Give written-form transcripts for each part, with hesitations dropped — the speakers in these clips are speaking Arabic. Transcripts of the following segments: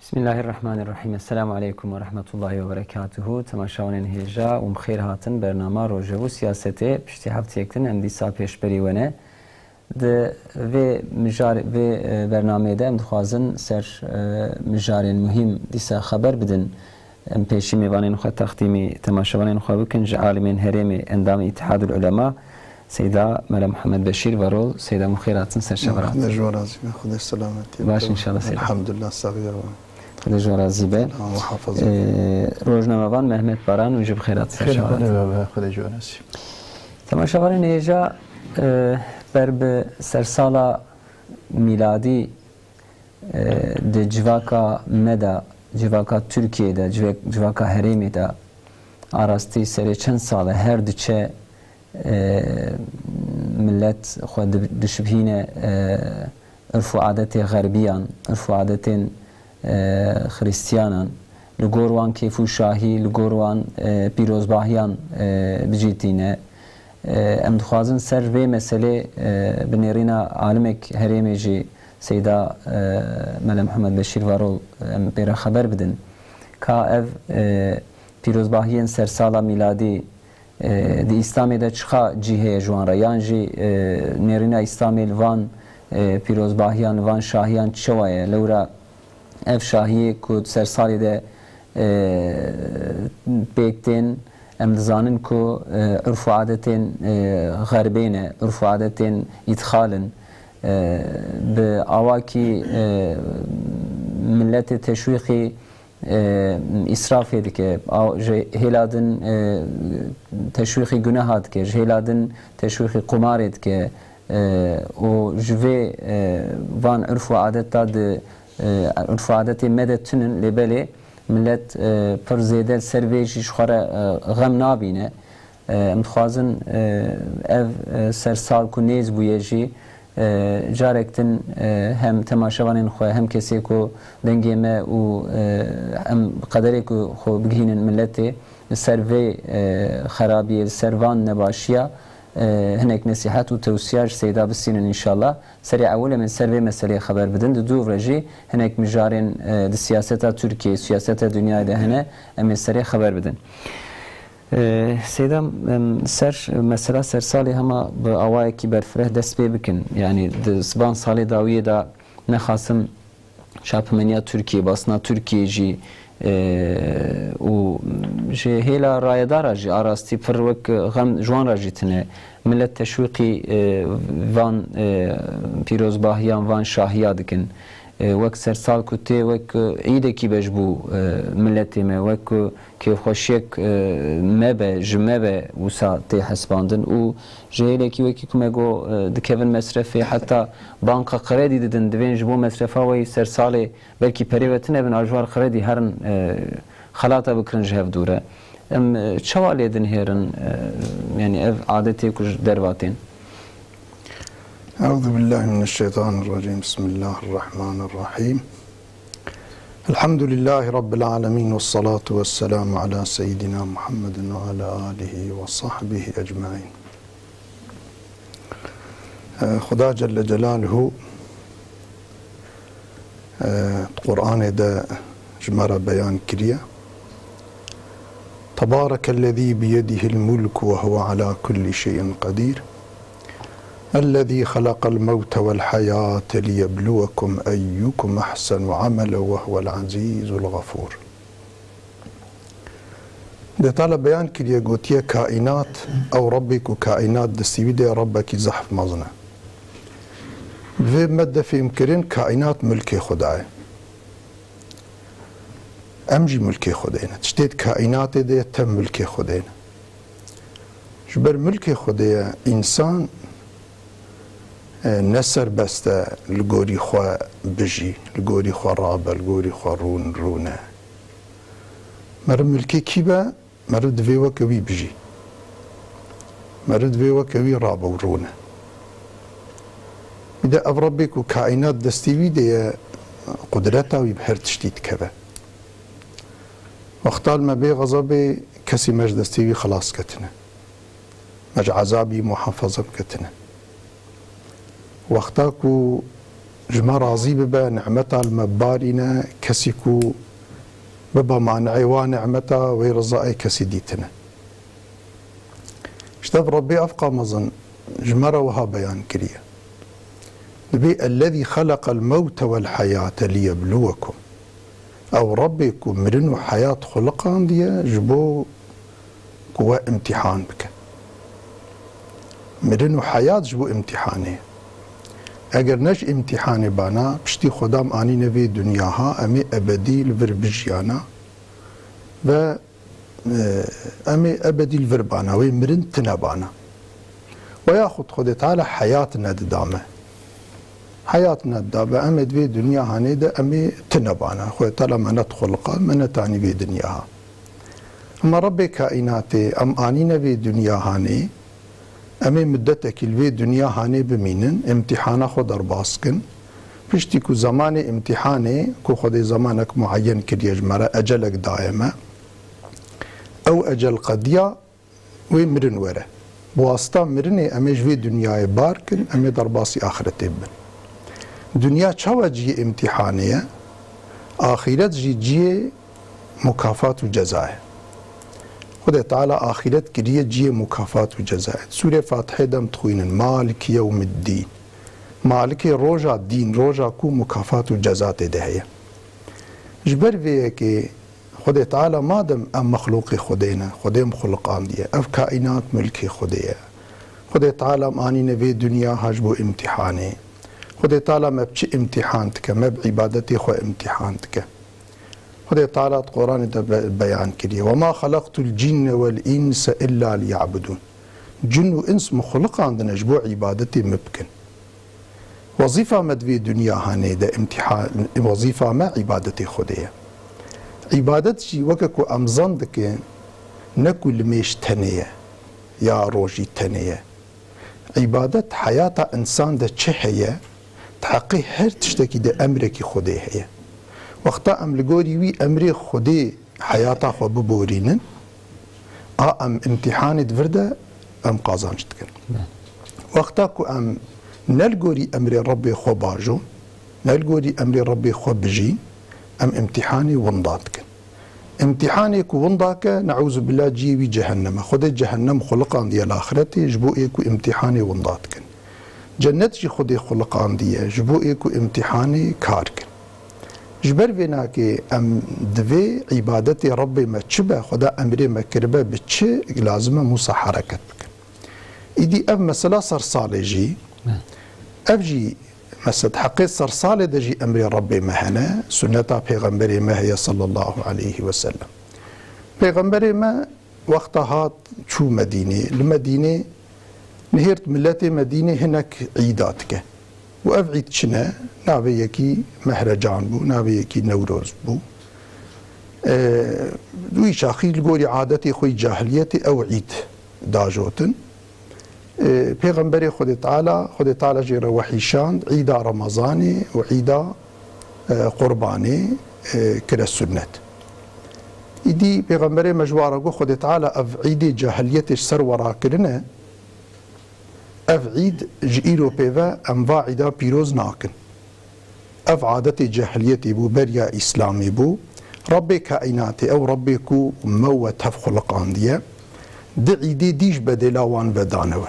Bismillahirrahmanirrahim. Esselamu aleyküm ve rahmetullahi ve berekatuhu. Temaşavanên hêja û xêr hatin bernama rojevû siyasetê piştî hefteyektin em dîsa pêşberî wene. Di vê bernameyê de em dixwazin ser mijarên muhîm dîsa xeber bidin. Em pêşî mêvanên xwe textîmî temaşavanên xwe bikin ji alîmên herêmê endamê İttihadul Ulema Seyda Mele Muhammed Beşir Varol. Seyda muxêr hatin ser şeverat. Xuda selameti. Baş inşallah Seyda. Elhamdülillah sagiya. Xuda ji razî be. Rojnamevan Mehmet Baran û ji bi xêrat ser şeverat. Xuda ji razî. Temaşavanên hêja ber bi sersala miladî di civaka me de civaka Türkiye'de civaka herêmê de arastî serê çend sal e her diçe millet xwe dişibîne ırf û adetê xerbiyan, ırf û adetên Hristiyanan li gor wan kêf û şahî, li gor wan pîrozbahiyan bicîtîne. Em dixwazin ser vê meselê bi nêrîna alimek herêmê jî Seyda Mele Muhammed Beşir Varol em pêre xeber bidin ka ev pîrozbahiyên sersala miladî di İslamê de çiqa cîheye ji wan re yan jî nêrîna İslamê li van pîrozbahiyan li van şahiyan çawa ye lewra ev şahiyê ku sersalê de pêk tên em dizanin ku ırf û adetên xerbê ne, ırf û adetên îtixalin bi awakî milletê teşwîqî israfê dike, ji hêla din teşwîqî guneha dike, ji hêla din teşwîqî qumarê dike û ji vê van ırf û adeta di ırf û adetê me de tune lêbelê millet pir zêde ser vê jî ji xwe re xem nabîne. Em dixwazin ev sersal ku nêz bûye jî carek din hem temaşevanên xwe hem kesê ku dengê me û em qederê ku xwe bigihînin milletê li ser vê xerabiyê li ser van nebaşiya hinek nesihat û tewsiya ji Seyda bisînin inşallah. Serê ewil em ser vê meseleyê xeber bidin. Di dû re jî hinek mijarên di siyaseta Tirkiye, siyaseta dünyayê de hene em ê serê xeber bidin. Seyda ser mesela sersalê hema bi awayekî berfireh dest pê bikin. Yani di siban salê dawiyê da nexasim çapemeniya Tirkiye, basna Tirkiye jî û ji hêla rayedara jî arastî pir wek xem ji wan re jî tune millet teşwîqî van pîrozbahiyan van şahiya dikin. Wek sersal ku tê wek îdekî beş bû milletê me wek ku kêfxweşiyek me be ji me be wisa tê hesbandin û ji hêlekî wekî ku me got dikevin mesrefê heta banka qredî didin divên ji bo mesrefa wê sersalê belkî perê ve tune bin ajwar qredî herin xelata bikirin ji hev dûre. Em çawa lê din hêrin yani ev adetê ku ji dervatên. Euzubillahimineşşeytanirracim. Bismillahirrahmanirrahim. Elhamdülillahi Rabbil alemin ve salatu ve selamu ala seyyidina Muhammedin ve ala alihi ve sahbihi ecmain. Xuda Celle Celaluhu Kur'an'e de jmara beyan kiriye. Tebârekellezî biyedihil mulku ve huve ala kulli şeyin kadir. الذي خلق الموت والحياة ليبلوكم أيكم أحسن عملا وهو العزيز الغفور. Detayla beyan kiriye gotiye kainat ew Rabbik û kainat destîwî de Rabbekî zehf mezne. Vê me de fêm kirin kainat mülkê Xweda ye. Em jî mülkê Xwedê ne. Tiştê kainatê de tem mülkê Xwedê ne. Ji ber mülkê Xwedê ye însan ne serbeste li gorî xwe bijî, li gorî xwe rabe, li gorî xwe rûne. Meriv milkê kî be? Meriv divê weke wî bijî. Meriv divê weke wî rabe û rûne. Bir de ev Rabbek û kainat destî wî de ye qudreta wî bi her tiştî dikeve. Wextal me bê xezabê kesî me ji destî wî xelas ketine. Me ji ezabî muhafeze biketine. Wexta ku جما راضي ببا نعمتا المبارنا كسيكو ببا مانعي ونعمتا ويرزاي كسي ديتنا اشتاب ربي أفقى مظن جمرة وها بيان كريه نبي الذي خلق الموت والحياة ليبلوكم أو ربكم مرنو حياة خلقان دي جبو كوا امتحان بك مرنو حياة جبو امتحاني اگر نش امتحاني بانا بشتي خدام آني نبي دنياها أمي أبدي الفربجيانا و أمي أبدي الفربانا ومرن تنبانا وياخد خد تعالى حياتنا دامه حياتنا دابا أمي في دنيا هانيدا أمي تنبانا خوي تعالى من خلقا من تاني في دنياها أما ربي كائناتي أم آنينا في دنيا هاني أمي مدتك في دنيا هاني بمينن امتحانا خود أرباسكن بشتي كو زماني امتحاني كو خدي زمانك معين كريج مرة أجلك دائما أو أجل قديا ومرن وره بواسطة مرني أميش في دنيا باركن أمي درباسي آخرتي بن دنيا چاوا جي امتحانية آخرت جي مكافات وجزاء خدا تعالى آخرت كريه جي مكافات وجزاء سورة فاتحة دم تخوين مالك يوم الدين مالك روجا الدين روجا كو مكافات وجزاء دهية جبر فيه كي خدا تعالى مادم أم مخلوق خدينا خديم خلقان دي أف كائنات ملكي خديه خدا تعالى ماني نبي دنيا هجبو امتحاني خدا تعالى ما بشي امتحانتك ما بعبادتي خو امتحانتك خدا تعالى القرآن بيان كريه وما خلقت الجن والإنس إلا ليعبدون جن وإنس مخلق عندنا جبو عبادتي ممكن وظيفة ما في دنيا هاني ده امتحان وظيفة ما عبادتي خديه عبادتي وككو أمزان دك نكل ميش تنية يا روجي تنية عبادة حياة إنسان ده هي تحقي هر تشتكي ده أمرك خدي هي وقتا أم لقوري وي أمري خدي حياة خو ببورينن أم امتحان دفرده أم قازانشتكن وقتا كو أم نلقوري أمري ربي خو باجو نلقوري أمري ربي خو بجي أم امتحاني ونداتكن امتحانك ونداك نعوذ بالله جيوي جهنم خد جهنم خلقان دي الآخرتي جبوئك امتحاني ونداتكن جنتي خدي خلقان دي جبوئك امتحاني كاركن جبر بيناك ام دوي عبادتي ربي ما تشبه خدا امري ما كربه بتش لازمه موسى حركت بك ايدي اب مسألة صرصالي جي افجي مسد حقيقة صرصالي دجي امري ربي مهنا سنة پیغمبري ما هي صلى الله عليه وسلم پیغمبري ما وقتها شو مدينة المدينة نهيرت ملتي مدينة هناك عيداتك وأفعيد شنا نابيكي مهرجان بو نابيكي نوروز بو دوي شاخي لقولي عادتي خوي جاهليتي أو عيد داجوتن پیغمبري خد تعالى جير وحيشان عيدا رمضاني وعيدا قرباني كلا السنة إدي پیغمبري مجوارة خد تعالى أف عيدي جاهليتي سر وراكرنا اف عيد جئيرو بيفا انواع عيدا بيروز ناكن اف عادتي جاهليتي بو بريا اسلامي بو ربي كائناتي او ربي كو موت هف خلقان ديا دي عيدي ديش بدلاوان بدانوه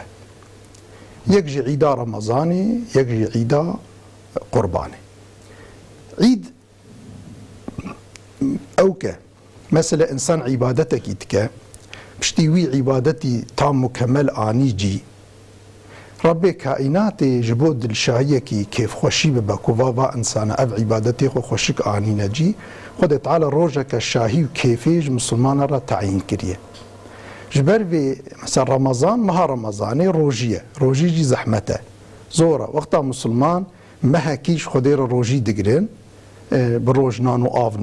يكجي عيدا رمضاني يكجي عيدا قرباني عيد اوكا مثلا انسان عبادتك يتكا بشتيوي عبادتي تام مكمل اني جي ربي كائناتي جبود الشايكي كيف خوشي بباكو بابا انسان اب عبادتي خو خوشك اني نجي خد تعالى روجك الشاهي كيفيج مسلمان را تعيين كريه جبر في مثلا رمضان ما رمضاني روجي جي زحمته زوره وقتها مسلمان ما هكيش خدير روجي دقرين بروج نانو آف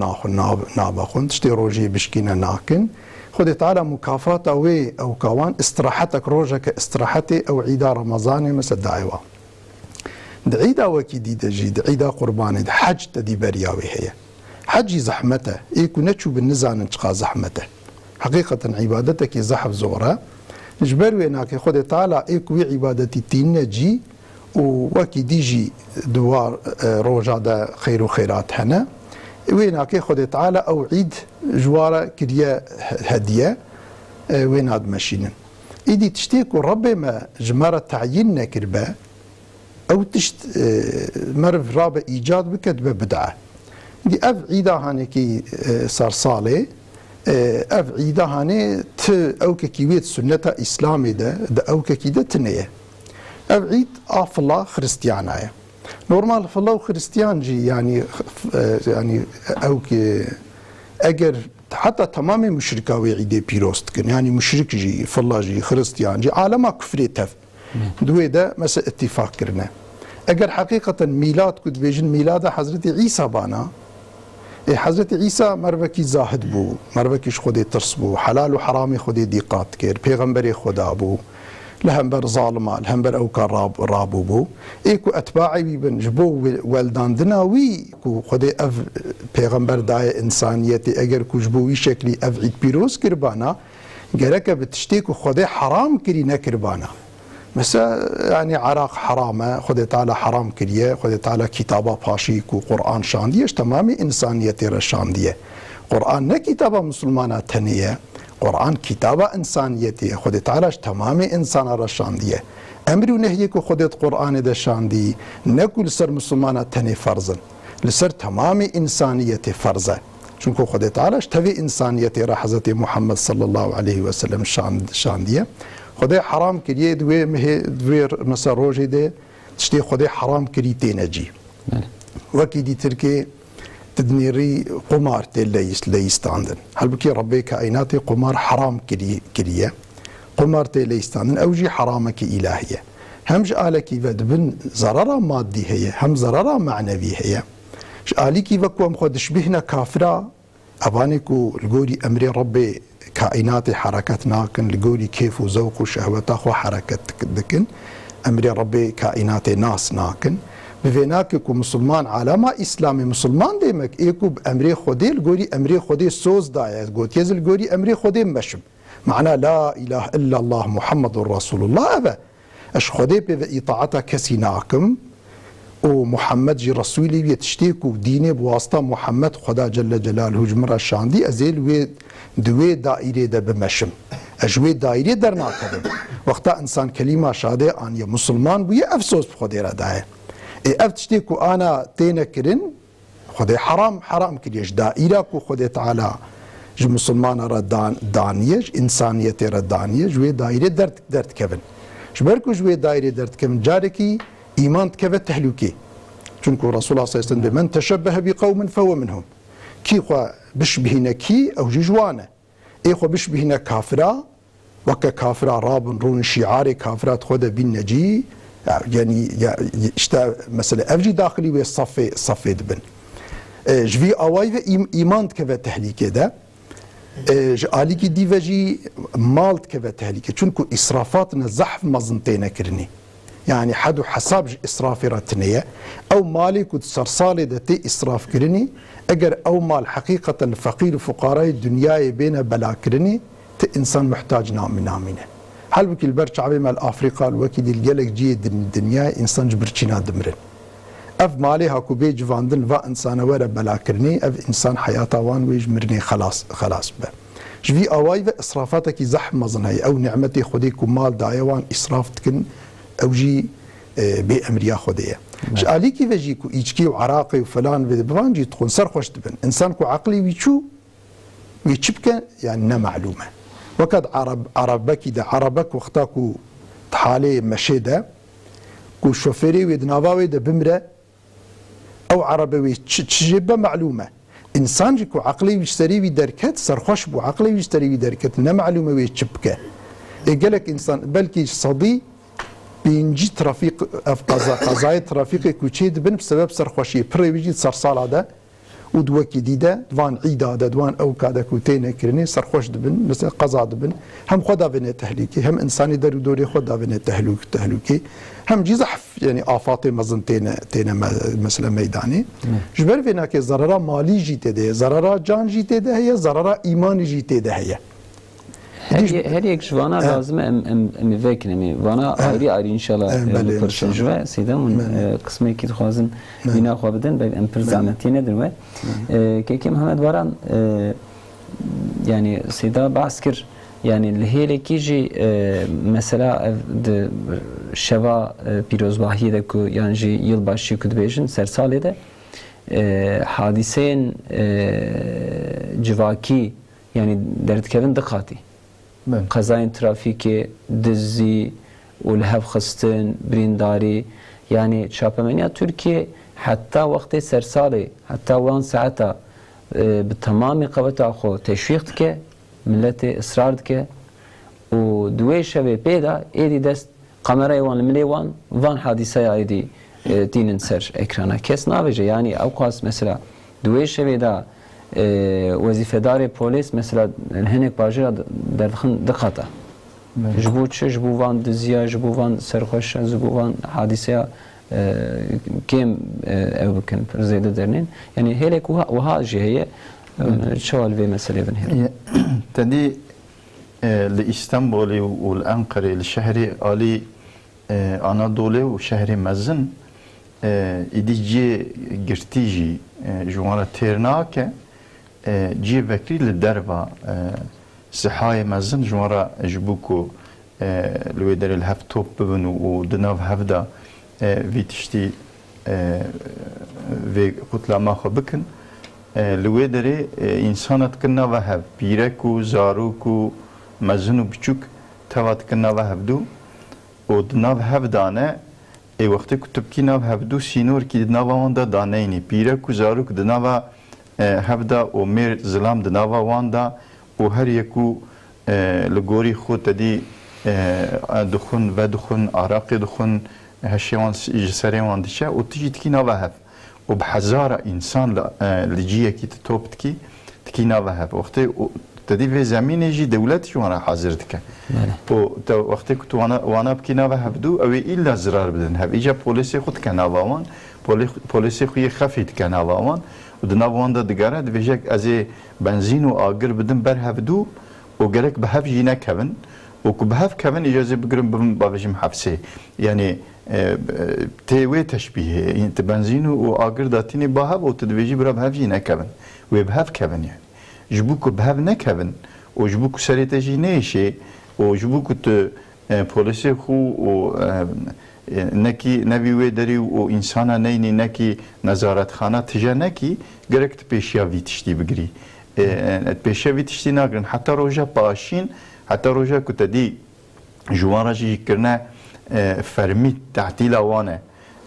نابخون تشتي روجي بشكينا ناكن خد تعالى مكافأة أو كوان استراحتك روجك استراحتي أو عيدا رمضاني مثل دعوة عيدا وكيدي دجي عيدا قرباني حج تدي برياوي هي حج زحمته إيكو نتشو بالنزان انتقى زحمته حقيقة عبادتك زحف زورة جبروي ناكي خد تعالى إيكو عبادتي تينجي ووكي ديجي دوار روجا دا خير وخيرات هنا ويناكي خدي تعالى أو عيد جوارة كريا هدية وين هاد ماشينن إيدي تشتيكو ربي ما جمارة تعيين نكربا أو تشت مرف رابع إيجاد بكتبة بدعة دي أف عيدا هانيكي صار صالي أف عيدا هاني أو كيويت سنة إسلامي دا أو كيدا تنية أف عيد أفلا خريستيانايا نورمال فلا وخريستيان جي يعني أو كي أجر حتى تمام مشركاوي عيدي بيروست كن يعني مشرك جي فلا جي خريستيان جي عالم كفري تف دوي ده مثلا اتفاق كرنا اگر حقيقة ميلاد كنت بيجن ميلاد حضرت عيسى بانا حضرت عيسى مروكي زاهد بو مروكيش خودي ترس بو حلال وحرامي خودي ديقات كير بيغمبري خدا بو لهمبر ظالما لهمبر او كان رابو بو ايكو اتباعي بيبن جبو والدان دناوي كو خودي اف بيغمبر داي انسانيتي اگر كو جبوي شكلي اف عيد بيروز كربانا جركه بتشتيكو خودي حرام كري نكربانا مثلا يعني عراق حرامه خودي تعالى حرام كريه خودي تعالى كتابه باشيك وقران شانديش تمامي انسانيتي رشانديه قران نه كتابه مسلمانات تنيه قرآن كتابة إنسانيتي خودت تعالى تمام إنسان رشاندية أمر ونهيك خودت قرآن دشاندي نقول سر مسلمان تني فرزا لسر تمام إنسانيتي فرزا شنكو خودت تعالى تبي إنسانيتي حضرت محمد صلى الله عليه وسلم شاندية خودي حرام كريه دوي مه دوي مثلا روجي ده تشتي خودي حرام كريتي نجي وكي دي تركي تدنيري قمار ليستاندن هل بكي ربي كائناتي قمار حرام كريه قمار ليستاندن اوجي حرامك الهيه همج آلك بن ضرر مادي هي هم ضرر معنوي هي آلك وكم خد شبهنا كافرة ابانكو الجوري امري ربي كائناتي حركات ناكن الجوري كيف وذوق وشهوات اخو حركه دكن امري ربي كائناتي ناس ناكن بفيناك مسلمان علامة إسلامي مسلمان ديمك إيكو بأمري خودي الجوري أمري خودي سوز داية قلت يزل الجوري أمري خودي مشم معناه لا إله إلا الله محمد رسول الله أبا أش خودي بإطاعته كسيناكم ومحمد جي رسولي بيتشتيكو ديني بواسطة محمد خدا جل جلاله جمرة الشاندي أزيل دوي دائرة دا بمشم أجوي دائرة درنا كذب وقتا إنسان كلمة شادة أن يا مسلمان بيه أفسوس بخودي رداية افتشتيكو انا تينا كرن خدي حرام كريش دائرة كو خدي تعالى جو مسلمان را دانيج انسانيتي را دانيج وي دائرة درت كبن شبركو جوي دائرة درت كبن جاركي ايمان تكبت تهلوكي چونكو رسول الله صلى الله عليه وسلم من تشبه بقوم فهو منهم كي خو بشبهنا كي او جوانا اي خو بشبهنا كافرة وكا كافرة راب رون شعاري كافرات خدا بالنجي يعني اشتا مثلا افجي داخلي وي صفي دبن جوي اواي ايمان كبه تهليكه ده آليكي ديفجي مالت كبه تهليكه چونكو اسرافاتنا زحف مزنتين كرني يعني حدو حساب اسرافي راتنيه او مالي كنت سرصالي ده تي اسراف كرني اگر او مال حقيقه فقير وفقراء الدنيا بين بلا كرني انسان محتاج نامينه هل بك البرش عبي مال افريقيا الوكيد الجلك جيد الدنيا انسان جبرتشينا دمرن اف مالي هاكو بي جواندن و انسان ورا بلا كرني اف انسان حياته وان ويج مرني خلاص با جوي اواي و اسرافاتك زحم مزنهي او نعمتي خديكو مال دايوان اسراف تكن او جي بي امريا خديه عليكي وجيكو ايجكي وعراقي وفلان بفان جي تكون سرخوش تبن انسانكو عقلي ويشو ويشبك يعني نا معلومه وكاد عربك ده عربك وقتاكو تحالي مشيده كو شوفيري ويدنافاوي ده بمره او عربي تجيب معلومه انسان جيكو عقلي ويشتري بدركت سرخوش بو عقلي ويشتري بدركت نا معلومه ويشبكه يقلك انسان بلكي صدي بينجي ترافيق قضايا ترافيق كوتشيد بن بسبب سرخوشي بري بيجي سرصال هذا ودوكي ديدا دوان عيدا دوان او كادا كوتين كرني سرخوش دبن مثلا قضاء دبن هم خدا بين تهليكي هم انساني درو دوري خدا بين تهلوكي هم جزحف يعني افاطي مزنتين تينا مثلا ميداني جبر فينا كي ضرر مالي جيته ده ضرر جان جيته ده هي ضرر ايمان جيته ده هي هل یک جوانا لازم ام فکر نمی وانا آری ان شاء الله پرسن جوا سیدم قسمی که خوازن بینا خو بدن به ام پر زحمتی نداره که محمد واران يعني سيدا بعسكر يعني الهيلة كيجي مثلا شوا بيروزباهي دكو يعني جي يلباشي كدبيجن سرسالي ده حادثين جواكي يعني درد كevin دقاتي قضايا ترافيكي دزي والهف خستن برينداري يعني شابمانيا تركيا حتى وقت سرسالي حتى وان ساعتها بالتمام قوته خو تشويق دكه ملت اصرار دكه و دوي شبه بيدا ايدي دست قمره وان مليوان وان حادثه ايدي دين سر اكرانا كس ناوجه يعني اوقاس مثلا دوي شبه دا وظيفه دار بوليس مثلا هناك باجر دخن دقته جبو وان دزيا جبو وان سرخوش جبو وان حادثه كم أوكن زيادة درنين يعني هيك وها جهية شو الفي مسألة بنهر تدي لإسطنبول والأنقرة الشهر علي أنادولي وشهر مزن إديجي قرتيجي جوانا تيرناك جي بكري للدربة صحايا مزن جوانا جبوكو لويدر الهفتوب ببنو ودناف هفدا في تشتي في قتلة ما خبكن لويدري إنسانات كنا وهب بيركو زاروكو مزنو بچوك توات كنا وهبدو ودناف هفدانه ای وقتی کتب کی ناو هفدو سینور کی دناوا واندا دانینی بيركو زاروك دناوا هفدا و مير زلام دناوا واندا و هر یکو لگوری خود تدی دخون و دخون عراق دخون هشيوان جسري وان دشا وتجي تكينا وهب وبحزارة إنسان لجيه كي تتوبتكي تكينا وهب وقتي تدي في زمين يجي دولة شو أنا حاضرتك وقتي كنت وانا بكينا وهب دو أو إلا زرار بدن هب إجا بوليسي خود كنا وان بوليسي خو يخفيت كنا وان ودنا وان دا دقارة دفجاك أزي بنزين وآجر بدن برهب دو وقالك بهب جينا كفن وكبهف كمان إجازة بقرن بابجم حبسي يعني تيوي تشبيه انت بنزين وآجر داتيني باهب وتدويجي برا بهف جينا كفن وبهف كفن يعني جبوكو بهف نكفن وجبوكو سريتجي نيشي وجبوكو بوليسي خو نكي نبي ويدري وإنسانا نيني نكي نظارت خانة تجا نكي قرقت بيشيا فيتشتي بقري بيشيا فيتشتي ناقرن حتى روجا باشين حتى روجا كنت دي جوان راجي كرنا فرميت تعتيل وانه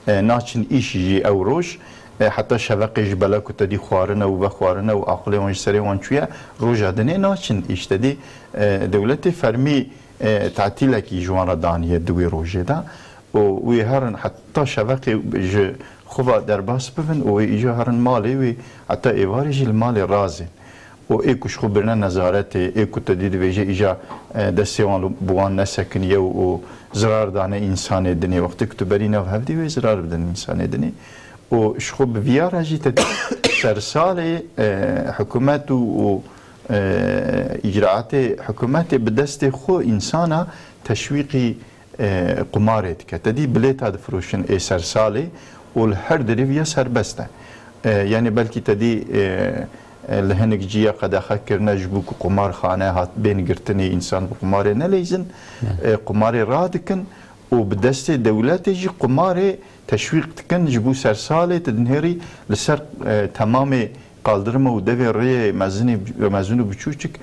ناچن ايش جي او روش حتى شبق جبلا كنت دي خوارنا وبخوارنا واقلي وان سري وان شويه روجا دني ناچن ايش تدي دولتي فرمي تعتيل كي جوان دانيه دوي روجا دا ويهرن حتى شبق خبا درباس بفن ويجي هرن مالي حتى ايوارجي المالي رازي و ایکوش خوب برنا نظارت ایکو تدید ویژه ایجا دستی وان بوان نسکنیه و زرار دانه انسان دنی وقتی که تو بری نو هفتی و زرار بدن انسان دنی و شخوب ویار هجی تدید سرسال حکومت و اجراعات حکومت بدست خو انسانا تشویقی قمارت که تدید بلیت هاد فروشن ای سرسالی و هر دریویا سربسته يعني بلكي تدي لهنك جيا قد أخكرنا جبوك قمار خانة هات بين قرتني إنسان بقمار نليزن قمار رادكن وبدست دولات يجي قمار تشويق تكن جبو سرسالة تدنهري لسر تمام قالدرما ودفي الري مازنو بچوچك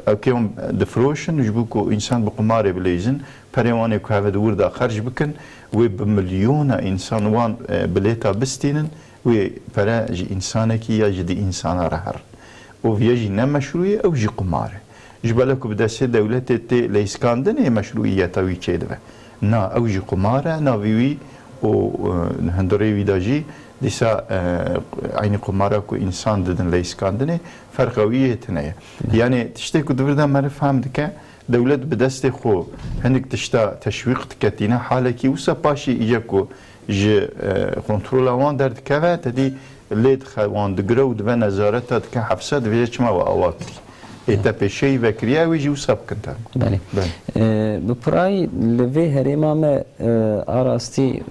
اوكيهم دفروشن جبوكو انسان بقمار بليزن بريواني كو هذا وردا خرج بكن وبمليون انسان وان بليتا بستينن وبرا جي انسانك يا جدي انسان رهر وفيجي مشروعيه او جي قمار جبالكو بدس دولت تي ليسكاندن مشروعيه توي تشيدبه نا او جي قمار نا وي و هندري ويداجي ديسا عيني قماركو انسان ددن ليسكاندني فرقويه تنيه يعني تشتي كنت بردا ما فهمتك دولت بدست خو هنك تشتا تشويق تكتينا حالكي وسا باشي ايجاكو ج كنترول وان درد كفا تدي ليد خوان دغرو دو نظارت تد ك حبسه دبي چما واواكري ایتا پیشی وکریه ویجی و سب کنتن بله بپرای لوی هریما ما آراستی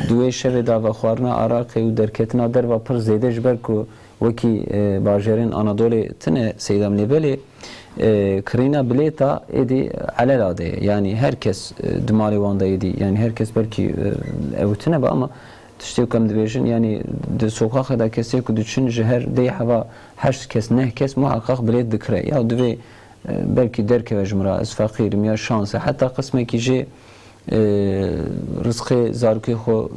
دوی شوی داوا خوارنا عراقی و درکتنا در و پر زیده جبر که وکی باجرین آنادولی تنه سیدم لیبلی کرینا بلیتا ایدی علالاده یعنی هر کس دمالی وانده ایدی یعنی هر کس بلکی اوتنه با اما تشتیو کم دویجن یعنی د سوقاق دا کسی که دوچن جهر دی حوا 8 کس 9 کس محقق بلیت دکره یا دوی بلکی درک و جمرا از فقیرم یا شانس حتی قسمه که جه رزق زارکی خو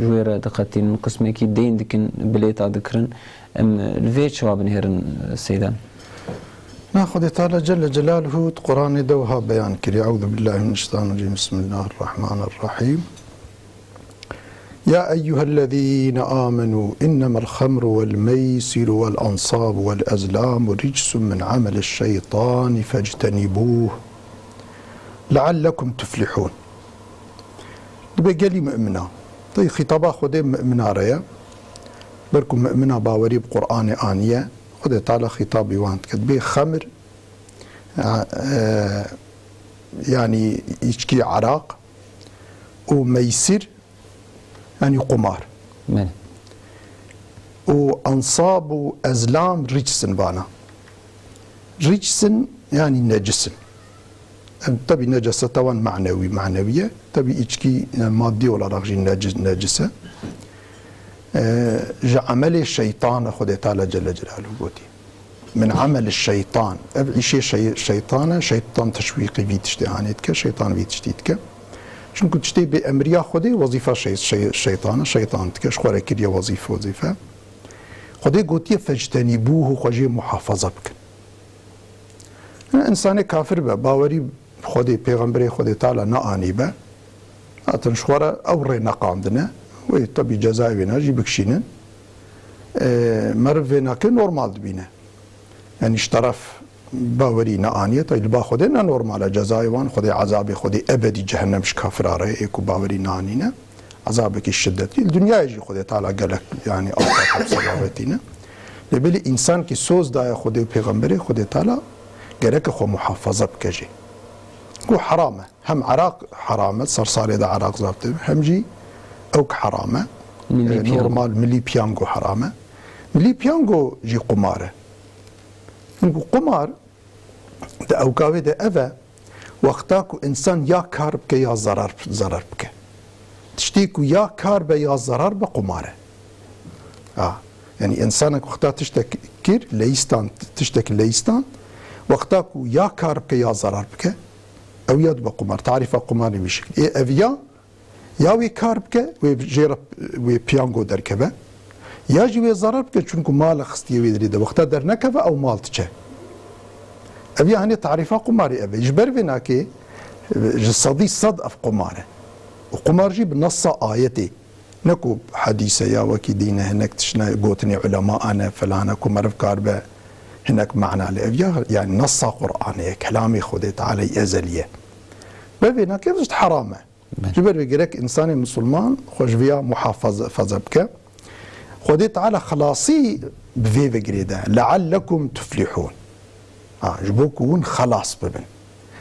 جویره دقتین قسمه که دین دکن بلیتا دکرن ام الوی جواب نهرن سیدان ناخذ تعالى جل جلاله قرآن دوها بيان كري أعوذ بالله من الشيطان الرجيم بسم الله الرحمن الرحيم يا أيها الذين آمنوا إنما الخمر والميسر والأنصاب والأزلام رجس من عمل الشيطان فاجتنبوه لعلكم تفلحون بقالي مؤمنة طيب خطابا خذي مؤمنة ريا بركم مؤمنة باوري بقرآن آنية خذي تعالى خطابي وانت كتبي خمر يعني يشكي عراق وميسر يعني قمار وأنصاب وأزلام رجسن بانا رجسن يعني نجسن تبي نجسة طبعا معنوية تبي إيشكي مادي ولا رغجي نجسة عمل الشيطان خذ تعالى جل جلاله قوتي من عمل الشيطان أبعي شيء شيطان تشويقي في تشتهانيتك شيطان في تشتيتك چونکو تشتي بأمريا خودي وظيفة شيطان تكش خوره كريا وظيفة خودي قوتي فاجتنبوه خجي محافظة بك انسان كافر با باوري خودي پیغمبر خودي تعالى نآني با اتن شوره اوري نقامدنا وي طبي جزائي بنا جي بكشينن مرف ناكي نورمال دبينه يعني اشترف باوري نآنية طيب با خودي نا نورمال جزائي وان خودي عذابي خودي ابدي جهنم مش كافر عليه ايكو باوري نانينا عذابك الشدتي الدنيا يجي خودي تعالى قالك يعني اعطاك بسبابتنا لبالي انسان كي سوز دايا خودي وبيغمبري خودي تعالى قالك خو محافظة بكجي هو حرامة هم عراق حرامة صرصاري دا عراق زابط هم جي اوك حرامة نورمال ملي بيانجو حرامة ملي بيانجو جي قمارة قمار ده اوكاوي ده افا وقتاكو انسان يا كار بك يا ضرر بك تشتيكو يا كار بك يا ضرر بقماره يعني انسانك وقتا تشتكر ليستان تشتكي ليستان وقتاكو يا كار بك يا ضرر بك او يد بقمار تعرف قماري بشكل ايه افيا يا وي كار بك وي جيرب وي بيانجو دركبه يا جي وي ضرر بك چونكو مال خستي ويدري ده وقتا در نكبه او مال تشه أبي هني تعريفها قماري أبي يجبر بناكي جسدي صد أف قماره وقمار جي بنص آيتي نكو حديثة يا وكي دينا هناك تشنا قوتني علماء أنا فلانة كمرف كاربة هناك معنى لأبي يعني نص قرآنية كلامي خديت علي أزلية ببينا كيف حرامة جبر بيقرك إنسان مسلمان خوش فيها محافظة فزبك خديت على خلاصي بفي بقريدة لعلكم تفلحون جبوكون خلاص ببن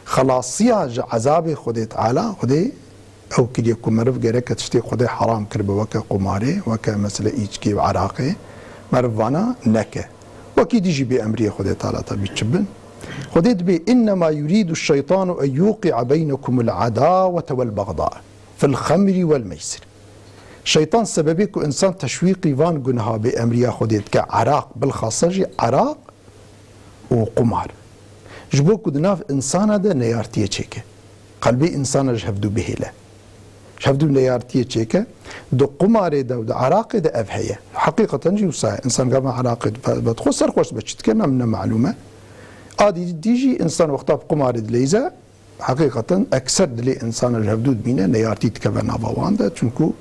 خلاصيا عذابي خدي تعالى خدي او كليكم مرف غيرك تشتي خدي حرام كرب وكا قماري وكا مثلا ايجكي وعراقي مرفانا نكه وكيد يجي بامري خدي تعالى تبي تشبن خدي بي انما يريد الشيطان ان يوقع بينكم العداوه والبغضاء في الخمر والميسر شيطان سببك انسان تشويقي فان جنها بامري خدي كعراق بالخاصه عراق وقمار جبوكو دناف انسان ده نيارتيه تشيكه قلبي انسان جهفدو بهيله جهفدو نيارتيه تشيكه دو قمار ده ودو عراق ده افهيه حقيقه جي وسا انسان قام عراق بدخل سرخوش بتشتكنا من معلومه ادي ديجي انسان وقتها بقمار دليزه حقيقه اكثر دلي انسان جهفدو بينا نيارتي تكفنا باواندا چونكو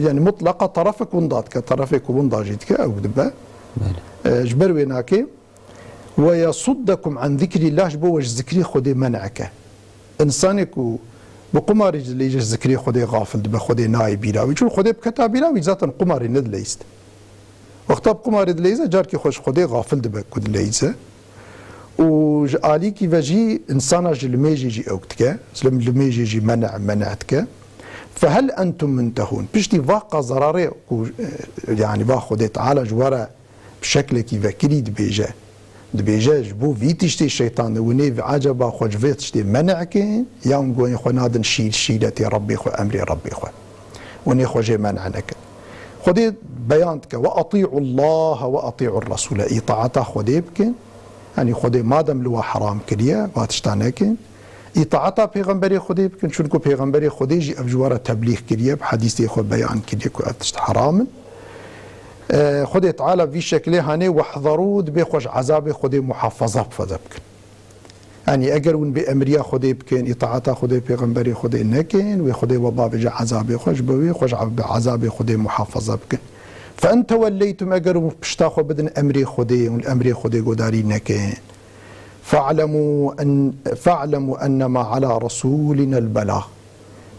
يعني مطلقه طرفك ونداتك طرفك ونداجيتك او دبا جبر ويناكي ويصدكم عن ذكر الله جبوج ذكري خدي منعك انسانك بقمار اللي يجي ذكري خدي غافل دبا خدي ناي بيراوي شو خدي بكتا بيراوي ذاتا قمار ند ليست وقت بقمار ليزه جاركي خوش خدي غافل دبا كود ليزه وآلي كي فجي إنسان جلميجي جي أوكتك سلم لميجي جي منعتك فهل أنتم منتهون بشتي واقع ضراري يعني باخذ تعالى جوارا بشكل كي فكري دبيجا جبو فيتشتي الشيطان وني عجبا خوج فيتشتي منعك يوم قوي خو نادن شيلتي ربي خو أمري ربي خو وني خوجي منعنك خدي بيانتك وأطيعوا الله وأطيعوا الرسول إطاعته خدي بكن يعني خدي مادام لو حرام كريا واتشتانكن إطاعته پیغمبري خدي بكن شنكو پیغمبري خدي جي أبجوارة تبليغ كريا بحديثي خو بيان كريا كو أتشت حرام خدي تعالى في شكله هاني واحذروا بخوش عذاب خدي محافظة بفذبكن يعني أجرون بأمريا خدي بكن إطاعته خدي پیغمبري خدي نكن وخدي وباب جا عذاب خوش بوي خوش عذاب خدي محافظة بكن فأن توليتم أجروا بشتاخوا بدن أمري خدي والأمري خدي قداري نكن فاعلموا أنما على رسولنا البلاغ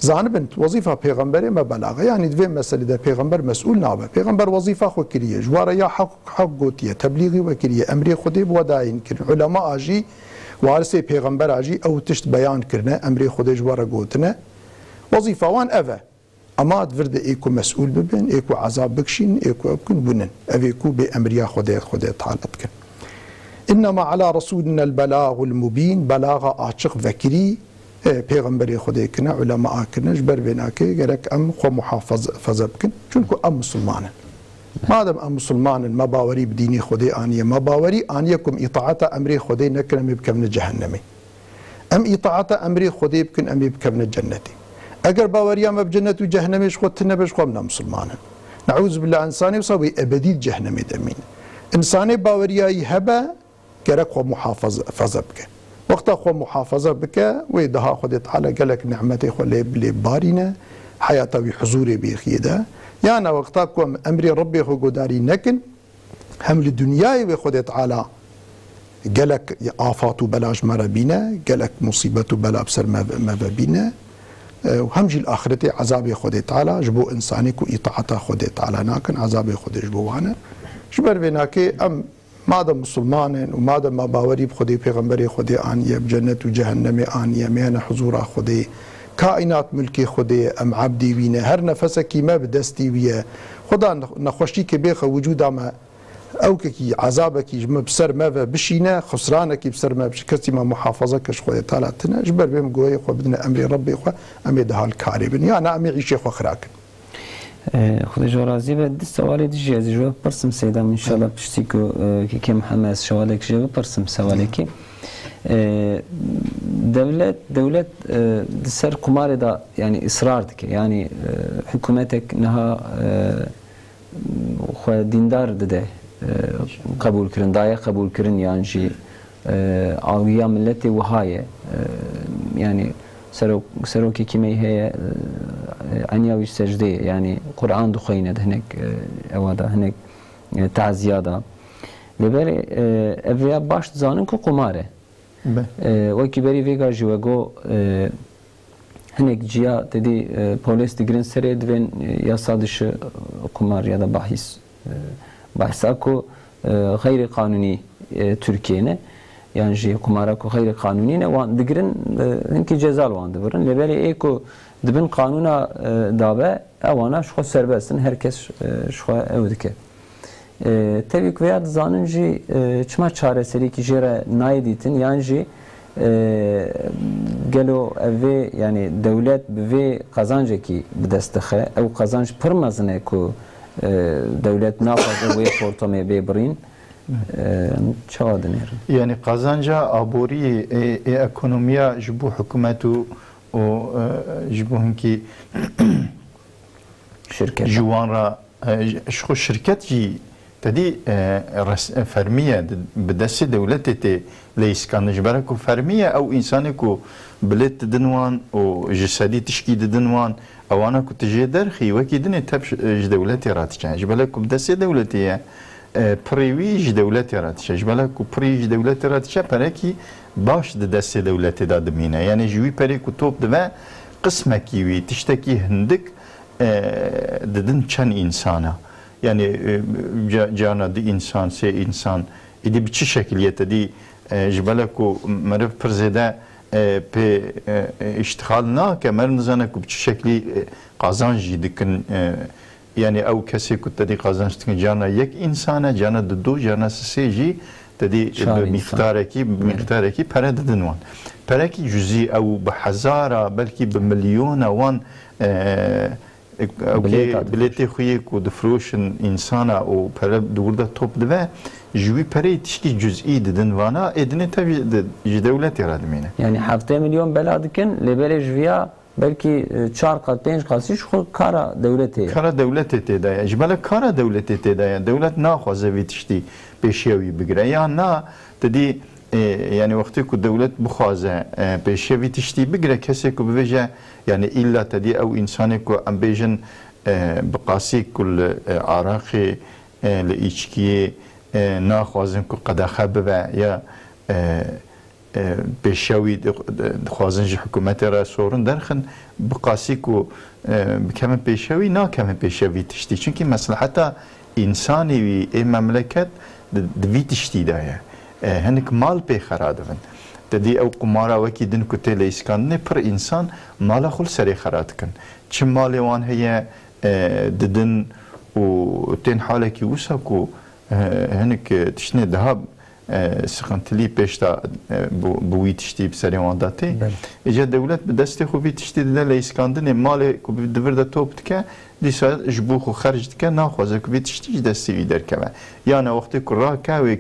زانبنت وظيفة پیغمبر ما بلاغ يعني دوی مسألة ده پیغمبر مسؤول نابه پیغمبر وظيفة خو كريه جواره يا حق قوتيه تبلیغی وكريه أمري خدي بوداين كرن علماء آجي وارسي پیغمبر آجي أو تشت بيان كرنا أمري خدي جواره قوتنا وظيفة وان أفا أما تفرد إيكو مسؤول ببن إيكو عذاب بكشين إيكو أبكن بنن أفيكو بأمريا خدي تعالتكن إنما على رسولنا البلاغ المبين بلاغ آتشق ذكري پیغمبری خدای کنه علماء کنه جبر بنا که گرک ام خو محافظ فزبکن چونکو ام مسلمانن مادام ام مسلمانن ما باوری بدینی خدای آنیه ما باوری آنیکم اطاعت امری خدای نکنم بکمن جهنمی ام اطاعت امری خدای بکن ام بکمن جنتی اگر باوری ام بجنت و جهنمیش خود تنبش خو من مسلمانن نعوذ بالله انسانی وصوی ابدی جهنمی دمین انسانی باوریای هبه گرک خو محافظ فزبکن وقت خو محافظة بك ويدها خدت على قالك نعمتي خو اللي بارينا حياته بحضوري بيخيدا يعني وقتكم أمري ربي خو قداري نكن هم للدنيا وخدت على قالك آفات بلاش مرة بينا قالك مصيبة بلا بسر ما بينا وهمجي الآخرة عذابي خدت على جبو إنسانك وإطاعته خدت على ناكن عذابي خدت جبوانا جبر بيناكي أم مادام مسلمان ومادام ما باوري بخدي پیغمبري خدي آنية بجنة وجهنم آنية مهن حضور خدي كائنات ملكي خدي ام عبدي بينا هر نفسكي ما بدستي بيه خدا نخوشي بيخ وجود ما او كي عذابك ما بسر ما بشينا خسرانك بسر ما بشكتي ما محافظك خدي تعالى تنجبر بهم قوي خو بدنا امري ربي خو امي ده الكاربن يعني امي عيشي خو خراك خدای جوازی به دست سوالی دیگه از جواب پرسم سیدم ان شاء الله پشتی که کم همه از سوالی که جواب پرسم سوالی که دولت سر قمار دا يعني اصرار دك يعني حكومتك انها خو دیندار ده قبول كرن دايا قبول كرن يعني شي اويا ملتي وهاي يعني سروكي كيمي هي عنياوي سجدة يعني قرآن دخينة هناك أوادا هناك تعزيادا لبالي أفيا باش زانن كو قمارة وكي بري فيجا جواجو هناك جيا تدي بوليس تجرين سري دوين يا صادش قمار يا بحث أكو غير قانوني تركيا يعني جي قمارك غير قانوني وان دقرن هنكي جزال وان دبرن لبالي ايكو دبن قانونا دابا اوانا شخو سربستن هركس شخو اودكه تبيك وياد زانن جي چما چاره سري كي جيره نايديتن يعني جي قالوا اوي يعني دولت بوي قازانجكي بدستخه او قازانج پرمزنه كو دولت نافذ وي خورتمه ببرين يعني قازانجا عبوري ايكونوميا جبو حكومته و جبو هنكي شركات جوان را شخو شركات جي تدي فرمية بدس دولتي ليس كان جبركو فرمية او انسانكو بلت دنوان و جسدي تشكي دنوان او انا كنت جي درخي وكي دني تبش دولتي راتشان جبلكو بدس دولتي پریویج دولتی راتش جبلک و پریویج دولتی راتش پرکی باش دست دولتی داد مینه یعنی جوی پری کو توپ دو قسمه کیوی تشتکی هندک ددن چند انسانه یعنی جانا دی انسان سه انسان ایدی بچه شکلیت دی جبلك ومرف برزيدا به اشتغالنا كمر نزانك بشكل قازانجي دكن يعني او كسي كنت تدي قازانج تكن جانا يك انسانه جانا دو جانا سيجي تدي مقداركي para ددنوان پرکی جزئی او بهزاره بلکه بمليون وان بلیتی خویی کو دفروشن انسانا او پر دورده توپ دوه جوی پری تشکی جزئی ددن وانا ادنه تبی دولت یادمینه yani 7 milyon beladikin lebele jviya belki 4 kat 5 kat şu kara devleti kara devleti tedaya jbala kara devleti tedaya devlet naxwaze vitişti peşevi bigre ya na dedi yani vakti ku devlet bixwaze peşevi tişti bigre kese ku beje yani illa tedi ev insanı ku ambejin bqasi kul araqi li içkiye naxwazin ku qadaxa be ya peşevi dixwazin ji hükümeti ra sorun derxin bqasi ku bikeme peşevi na keme peşevi tişti çünkü maslahata insani ve memleket دوی تشتی دایه هنک مال پی خرادون تدی او قمارا وکی دن کتی لیسکان نه پر انسان مالا خل سری خراد کن چه مالی وان هیا ددن و تین حاله کی وسا کو هنک تشنه دهاب سخنتلی پیشتا بوی تشتی بسری وان داتی ایجا دولت به دست خوبی تشتی ده لیسکان نه مالی کو دور ده توپ که دیسا جبو خو خرج که ناخوازه که بیتشتی دستی ویدر که یعنی وقتی که راه که و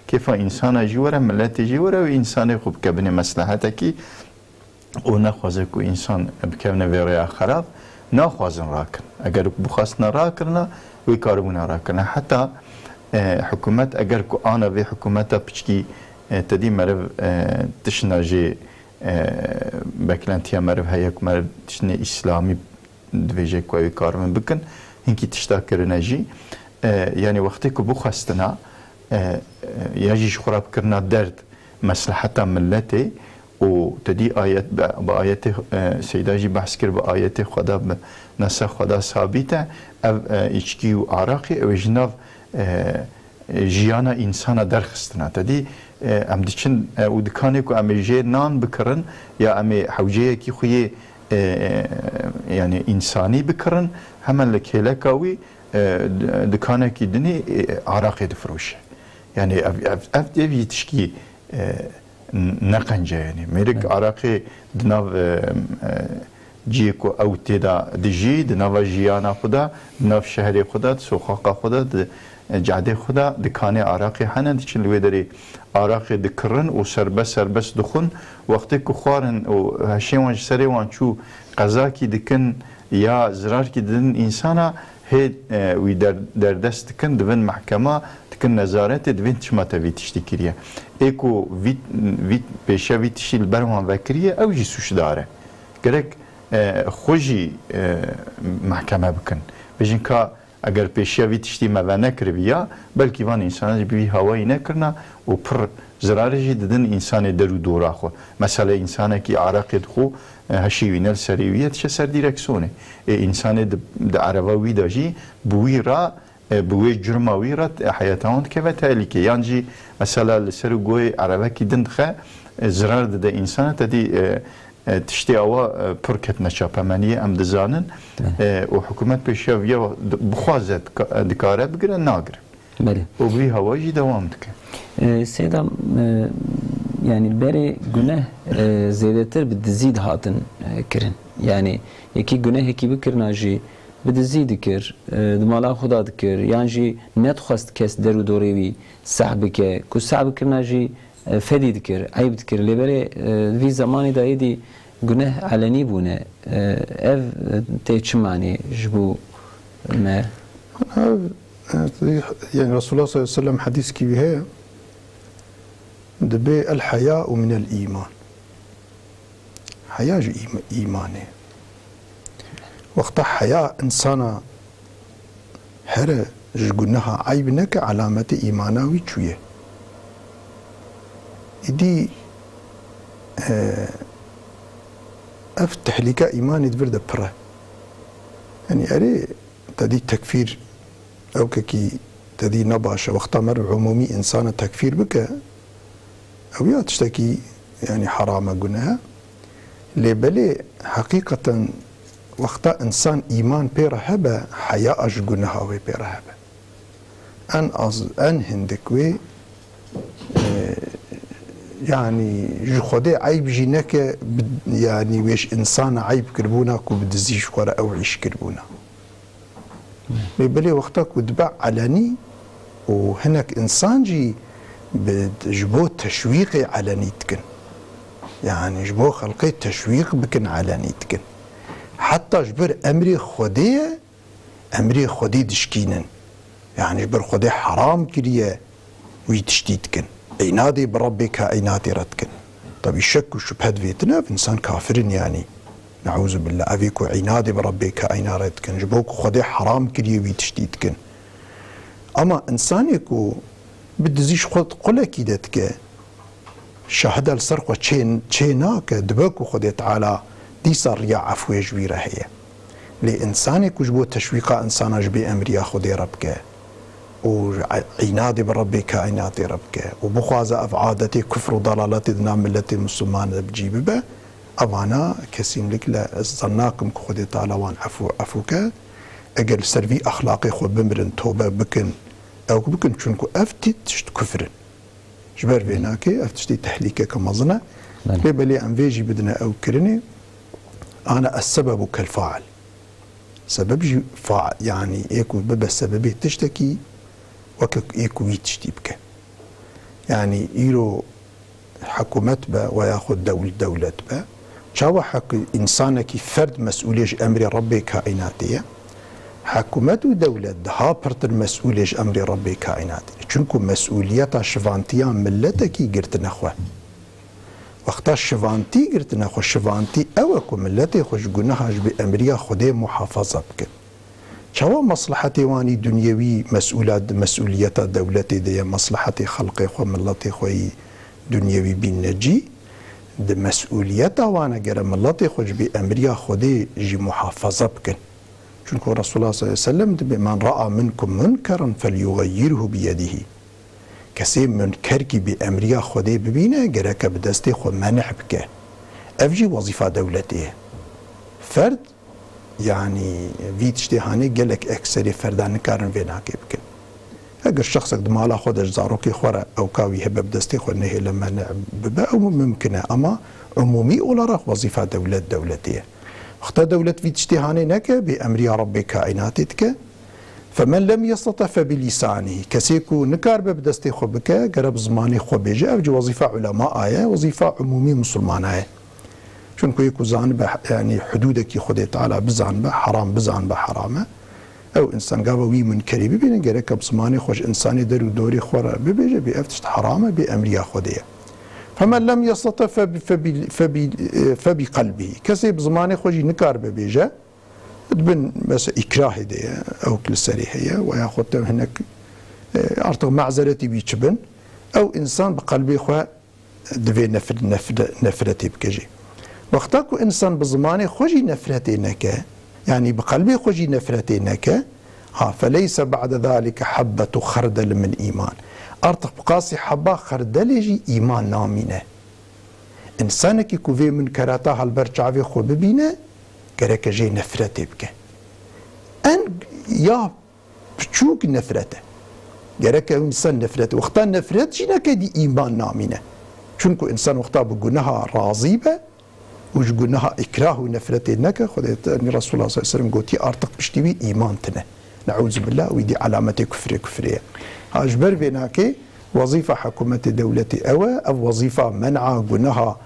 کیف انسان جوره ملت جوره و انسان خوب که بنی مصلحته کی او ناخوازه که انسان بکونه ویریا خراب ناخوازن راکن اگر بخواستنا راکرنا وی کاربونا راکرنا حتی حکومت اگر که آنا وی حکومت بچکی تدی مرو تشناجی بکلنتیا مرو هیک مرو تشنی اسلامی دویجه کوی کارمن بکن هنگی تشتا کرنه جی یعنی وقتی که بخواستنا یاجیش خراب کرنا درد مصلحت ملتی و تدی آیت با آیت سیداجی بحث کرد با آیت خدا نسخ خدا ثابته او ایچکی و عراقی او جناب جیانا انسان درخستنا تدی ام دیچن و دکانی که ام جه نان بکرن یا ام حوجه کی خویه yani insani bikirın hemen lekele kavi dükkanı ki dini Irak'e difroşe. Yani ev yetişki ne kanca yani. Merik Irak'e dinav ciyeko avteda dici dinav jiyana xuda dinav şehri xuda sokağa xuda cade xuda dükkanı Irak'e hanen için lüvederi Irak'e dikirın o serbest dukun وقتی که خوارن و هشیوان سری وان چو قضا کی دکن یا زرار کی دن انسانا هی وی در دست دکن دوین محکمه دکن نظارت دوین چما تاوی تشتی کریه ایکو ویت پیشه وی تشتی البروان وکریه او جی سوش داره گرک خوشی محکمه بکن بجن که اگر پیشه وی تشتی مو نکربیا بلکی وان انسانا بی هوایی نکرنا و پر زرارجی ددن انسان درو دورا خو مثلا انسان کی عراق خو هشی نل سریویت چه سر دیرکسونه انسان د عربوی داجی بوی را بوی جرماوی را حیاتاند که و تالیکه یعنی مثلا سر گوی عربه کی دندخه زرار د انسان تدی تشتی اوا پرکت نشاپمنی ام دزانن و حکومت پیشویا بخوازت دکاره بگیره ناگره بله و بی هوایی دوام دکه Seydam yani beri günah zedetir bir dizid hatın kirin. Yani iki günah ekibi kirnaji bir dizid dikir, dmala xuda dikir. Yani net xwast kes deru dorevi sahbike, ku sahb kirnaji fedi dikir, ayıp dikir. Leberi vi zamanı da yedi günah aleni bune. Ev te çimani jbu me. يعني رسول الله صلى الله عليه وسلم حديث كي بها دبي الحياء من الإيمان حياء إيماني وقت حياء إنسانا هر جقناها عيبنك علامة إيماناوي شوية إدي أفتح لك إيماني دبرد برا يعني أري تدي تكفير أو كي تدي نباشة وقت مر عمومي إنسان تكفير بك أو يا تشتكي يعني حرام قناها لبلي حقيقة وقتا إنسان إيمان بيرهبة حياة أج قناها وي بيرهبة أن هندكوي يعني جو خدي عيب جينك يعني ويش إنسان عيب كربونا كو بدزيش ورا أو عيش كربونا لبلي وقتك ودبع علني وهناك إنسان جي بجبو تشويقي علني تكن يعني جبو خلقي تشويق بكن علني تكن حتى جبر أمري خدي دشكينن يعني جبر خدي حرام كريه ويتشتيتكن عنادي بربك عنادي ردكن طب الشك والشبهة فيتنا في إنسان كافر يعني نعوذ بالله أبيكو عنادي بربك عنادي ردكن جبوك خدي حرام كريه ويتشتيتكن أما إنسان يكو بدزيش خد قل كيدتك شهادة السرقة تشيناك دبوك خدي تعالى دي صار يا عفو جويرة هي لإنسانك وجبو تشويقا إنسان جبي أمر ياخذ ربك وعنادي بربك عنادي ربك وبخواز أفعادتي كفر ضلالتي دنا ملتي مسلمان بجيب به أوانا كسيم لك لا ظناكم كخدي تعالى وان عفوك أجل سرفي أخلاقي خو بمرن توبة بكن أو بكن شنكو أفتي تشت كفر جبر بيناكي أفتشتي تحليكي كمظنة بيبلي أنفيجي بدنا أو كرني أنا السبب كالفاعل سبب فاعل يعني إيكو بابا السببي تشتكي وكك إيكو يتشتيبك يعني إيرو حكومت با وياخذ دولة با شاو حق إنسانك فرد مسؤوليش أمر ربي كائناتية حكومت ودولة ها برتر مسؤوليش أمر ربي كائناتية چونكو مسؤوليتا شفانتيان ملتكي قرت نخوه وقتا شفانتي قرت نخوه شفانتي أوكو ملتي خوش قناهاش بأمريا خده محافظة بكن شوا مصلحتي واني دنيوي مسؤوليات دولتي دي مصلحتي خلقي خو ملتي خوي دنيوي بينجي د مسؤوليات وانا قرا ملتي خوش بأمريا خده جي محافظة بكن چونكو رسول الله صلى الله عليه وسلم بمن رأى منكم منكرا فليغيره بيده كسي منكر كي بأمريا خده ببينه قرأك بدستي خو منع بك افجي وظيفة دولتيه فرد يعني في تشتهاني قالك اكثر فردان كارن فيناكي بكن اگر شخصك دمالا خودش زاروكي خورا او كاوي هبه بدستي خو نهي لما ببا او ممكنه اما عمومي ولا راح وظيفة دولتيه اختار دولة في تشتهاني نك بأمر ربي كائناتك فمن لم يستطع فبلسانه كسيكو نكار ببدستي خو بك قرب زماني خو بيجي افجي وظيفة علماء آية وظيفة عمومي مسلمان آية چونكو يكو زانبه يعني حدودك خدي تعالى بزانبه حرام بزانبه حرامه او انسان قابا وي منكري ببين قريكا بزماني خوش انساني درو دوري خورا ببيجي بأفتشت حرامه بأمريا خديه فمن لم يستطع فبقلبه كسي بزماني خوشي نكار ببيجه تبن بس إكراه دي أو كل سريحية وياخذ هناك أرتق معزلتي بيتشبن أو إنسان بقلبي خوا دفي نفرتي بكجي وقتاكو إنسان بزماني خوشي نفرتي نكا يعني بقلبي خوشي نفرتي نكا فليس بعد ذلك حبة خردل من إيمان أرتق بقاسي حبة خردل يجي إيمان نامينه إنسانك كوفي من كراتا هالبرشعفي خو ببينه كرك جي نفرته بك أن يا بشوك نفرته كرك إنسان نفرته وقتا نفرت جينا كدي إيمان نامينه شنكو إنسان وقتا بقولناها راضيبة وش قلناها إكراه ونفرته نك خذت رسول الله صلى الله عليه وسلم قلتي أرتق بشتوي إيمانتنا نعوذ بالله ويدي علامة كفرية أجبر بيناكي وظيفة حكومة دولة أو وظيفة منع قلناها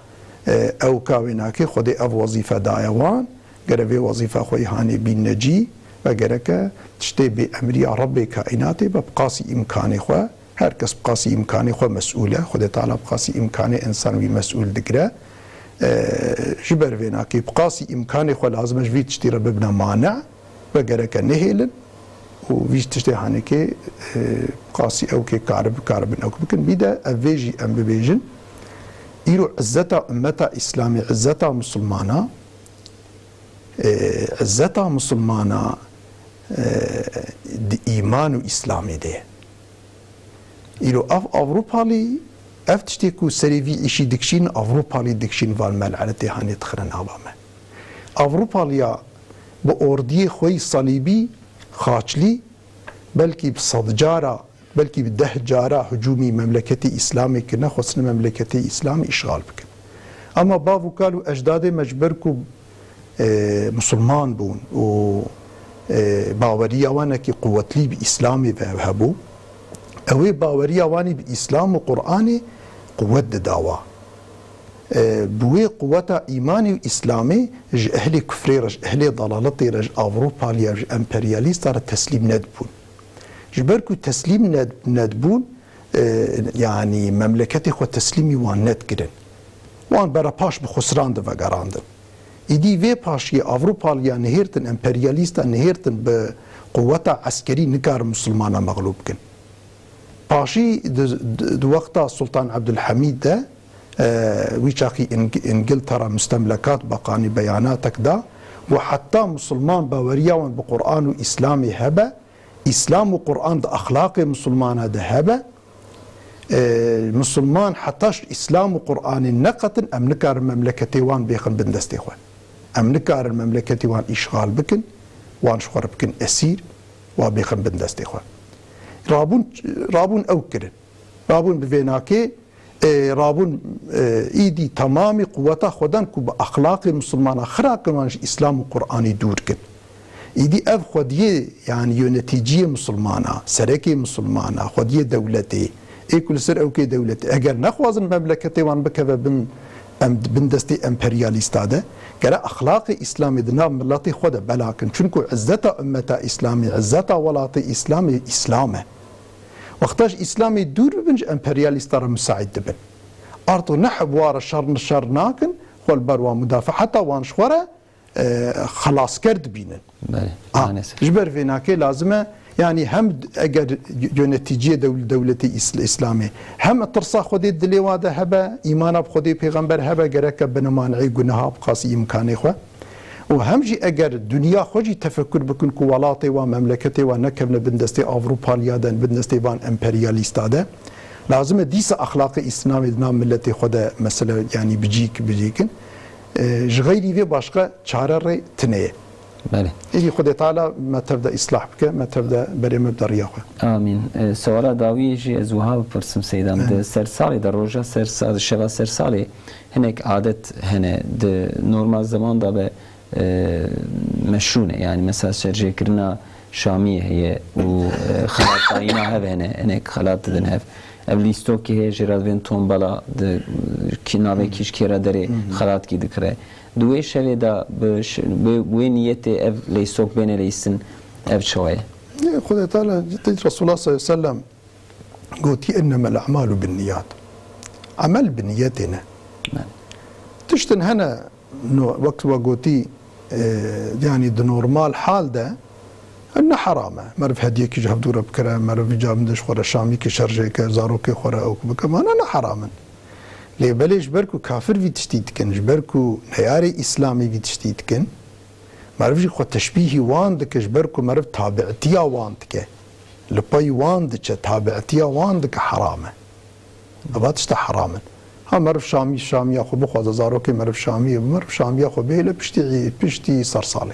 أو كاويناكي خذي أو وظيفة دايوان قربي وظيفة خوي هاني بالنجي وقرك تشتي بأمري ربي كائناتي بقاسي إمكاني خو هر كس بقاسي إمكاني خو مسؤولة خذ تعالى بقاسي إمكاني إنسان مسؤول دقرة جبر فيناكي بقاسي إمكاني خو لازم جوي تشتي ربنا مانع وقرك نهيل وفيش تشتي هانيكي بقاسي أو كي كارب أو بكن بيدا أفيجي أم ببيجن إيرو عزتا أمتا إسلامي عزتا مسلمانا عزتا مسلمانا دي إيمان وإسلامي دي إلو أوروبا لي افتشتكو سريفي اشي دكشين اوروبالي دكشين فالمال على تهاني تخرن عوامه اوروباليا باوردي خوي صليبي خاچلي بلكي بصد جاره بلكي بده جاره هجومي مملكتي اسلامي كنا خصنا مملكتي اسلامي اشغال بكن اما بافو قالوا اجدادي مجبركو مسلمان بون و باوريا وانا كي قوتلي باسلامي بهبو اوي باوريا واني باسلام وقراني قوه دعوه بوي قوة إيماني وإسلامي رج أهل كفري رج أهل ضلالتي رج أوروبا رج أمبرياليست رج تسليم ندبون جبركو تسليم ندبون يعني مملكتي خو تسليمي وان ندكرن وان برا باش بخسران دفا قراندن إدي في باشي أوروبا ليا نهيرتن أمبرياليستا نهيرتن بقوة عسكري نكار مسلمانا مغلوب كن باشي دو وقتا سلطان عبد الحميد ده ويشاكي انجلترا مستملكات بقاني بياناتك دا وحتى مسلمان باوريا بقرآن وإسلامي هبا إسلام وقرآن دا أخلاقي مسلمان دا هبا مسلمان حتىش إسلام وقرآن النقطن أم نكار المملكتي وان بيخن بندستي خوان أم نكار المملكتي وان إشغال بكن وان شخور بكن أسير وبيخن بندستي خوان رابون أو كرن رابون بفيناكي رابون ايدي تمامي قوتا خودان كو باخلاق مسلمان خراق وانش اسلام وقراني دور كن ايدي اف خوديه يعني يونتيجيه مسلمانه سركي مسلمانه خوديه دولتي اي كل سر او كي دولتي اگر نخوازن مملكتي وان بكبه بن دستي امبرياليستا ده قال اخلاق اسلامي دنا ملاتي خود بلاكن چونكو عزتا امتا اسلامي عزتا ولاتي اسلامي اسلامه وقتاش اسلامي دور بنج امبرياليست را مساعد دبن ارتو نحب وار الشر ناكن خول بروا مدافع حتى وان شخوره خلاص كرد بينن جبر فيناكي لازمه يعني هم اگر يونتيجيه دولتي الاسلامي هم ترصا خودي دليوا ده هبه ايمان بخودي پیغمبر هبه گرك بنمانعي گناه بقاسي امكاني خو وهم جي اگر الدنيا خوجي تفكر بكن كوالاتي ومملكتي ونكبنا بندستي اوروبا ليادن بندستي وان امبرياليستا ده لازم ديس اخلاق اسلامي دنام ملتي خدا مثلا يعني بجيكن غيري في باشقه چاره تنيه بله إذا خدا تعالى ما تبدا اصلاح بك ما تبدا بري مبدا رياخه امين سوال داوي جي ازوها برسم سيدام ده سرسالي در روجا سرسال شوا سرسالي هناك عادت هنا ده نورمال زمان ده به مشونه يعني مثلا سرجي كرنا شامية هي وخلات طاينة هذا هناك خلات دنهف ابليستوكي هي جراد فين تومبالا كنابه كيش كيرا دري خلات كي دكره دوي شوي دا بوينيته اف ليستوك بين ليسن اف شويه خذ تعالى رسول الله صلى الله عليه وسلم قلت انما الاعمال بالنيات عمل بنيتنا تشتن هنا وقت وقوتي يعني ده نورمال حال ده انه حرامه مرف هديك جاب دوره بكره مرف جاب مدش خور الشامي كشرجه كزاروكي خور او كمان انا حراما لي بلش بركو كافر في تشتيت كن جبركو نياري اسلامي في تشتيت كن مرف خو تشبيهي وان دك جبركو مرف تابعتيا وان دك لباي وان دك تابعتيا وان دك حرامه اباتشت حراما ها مرف شامي اخو بخوز زاروكي مرف شامي اخو بيله بشتي صرصالي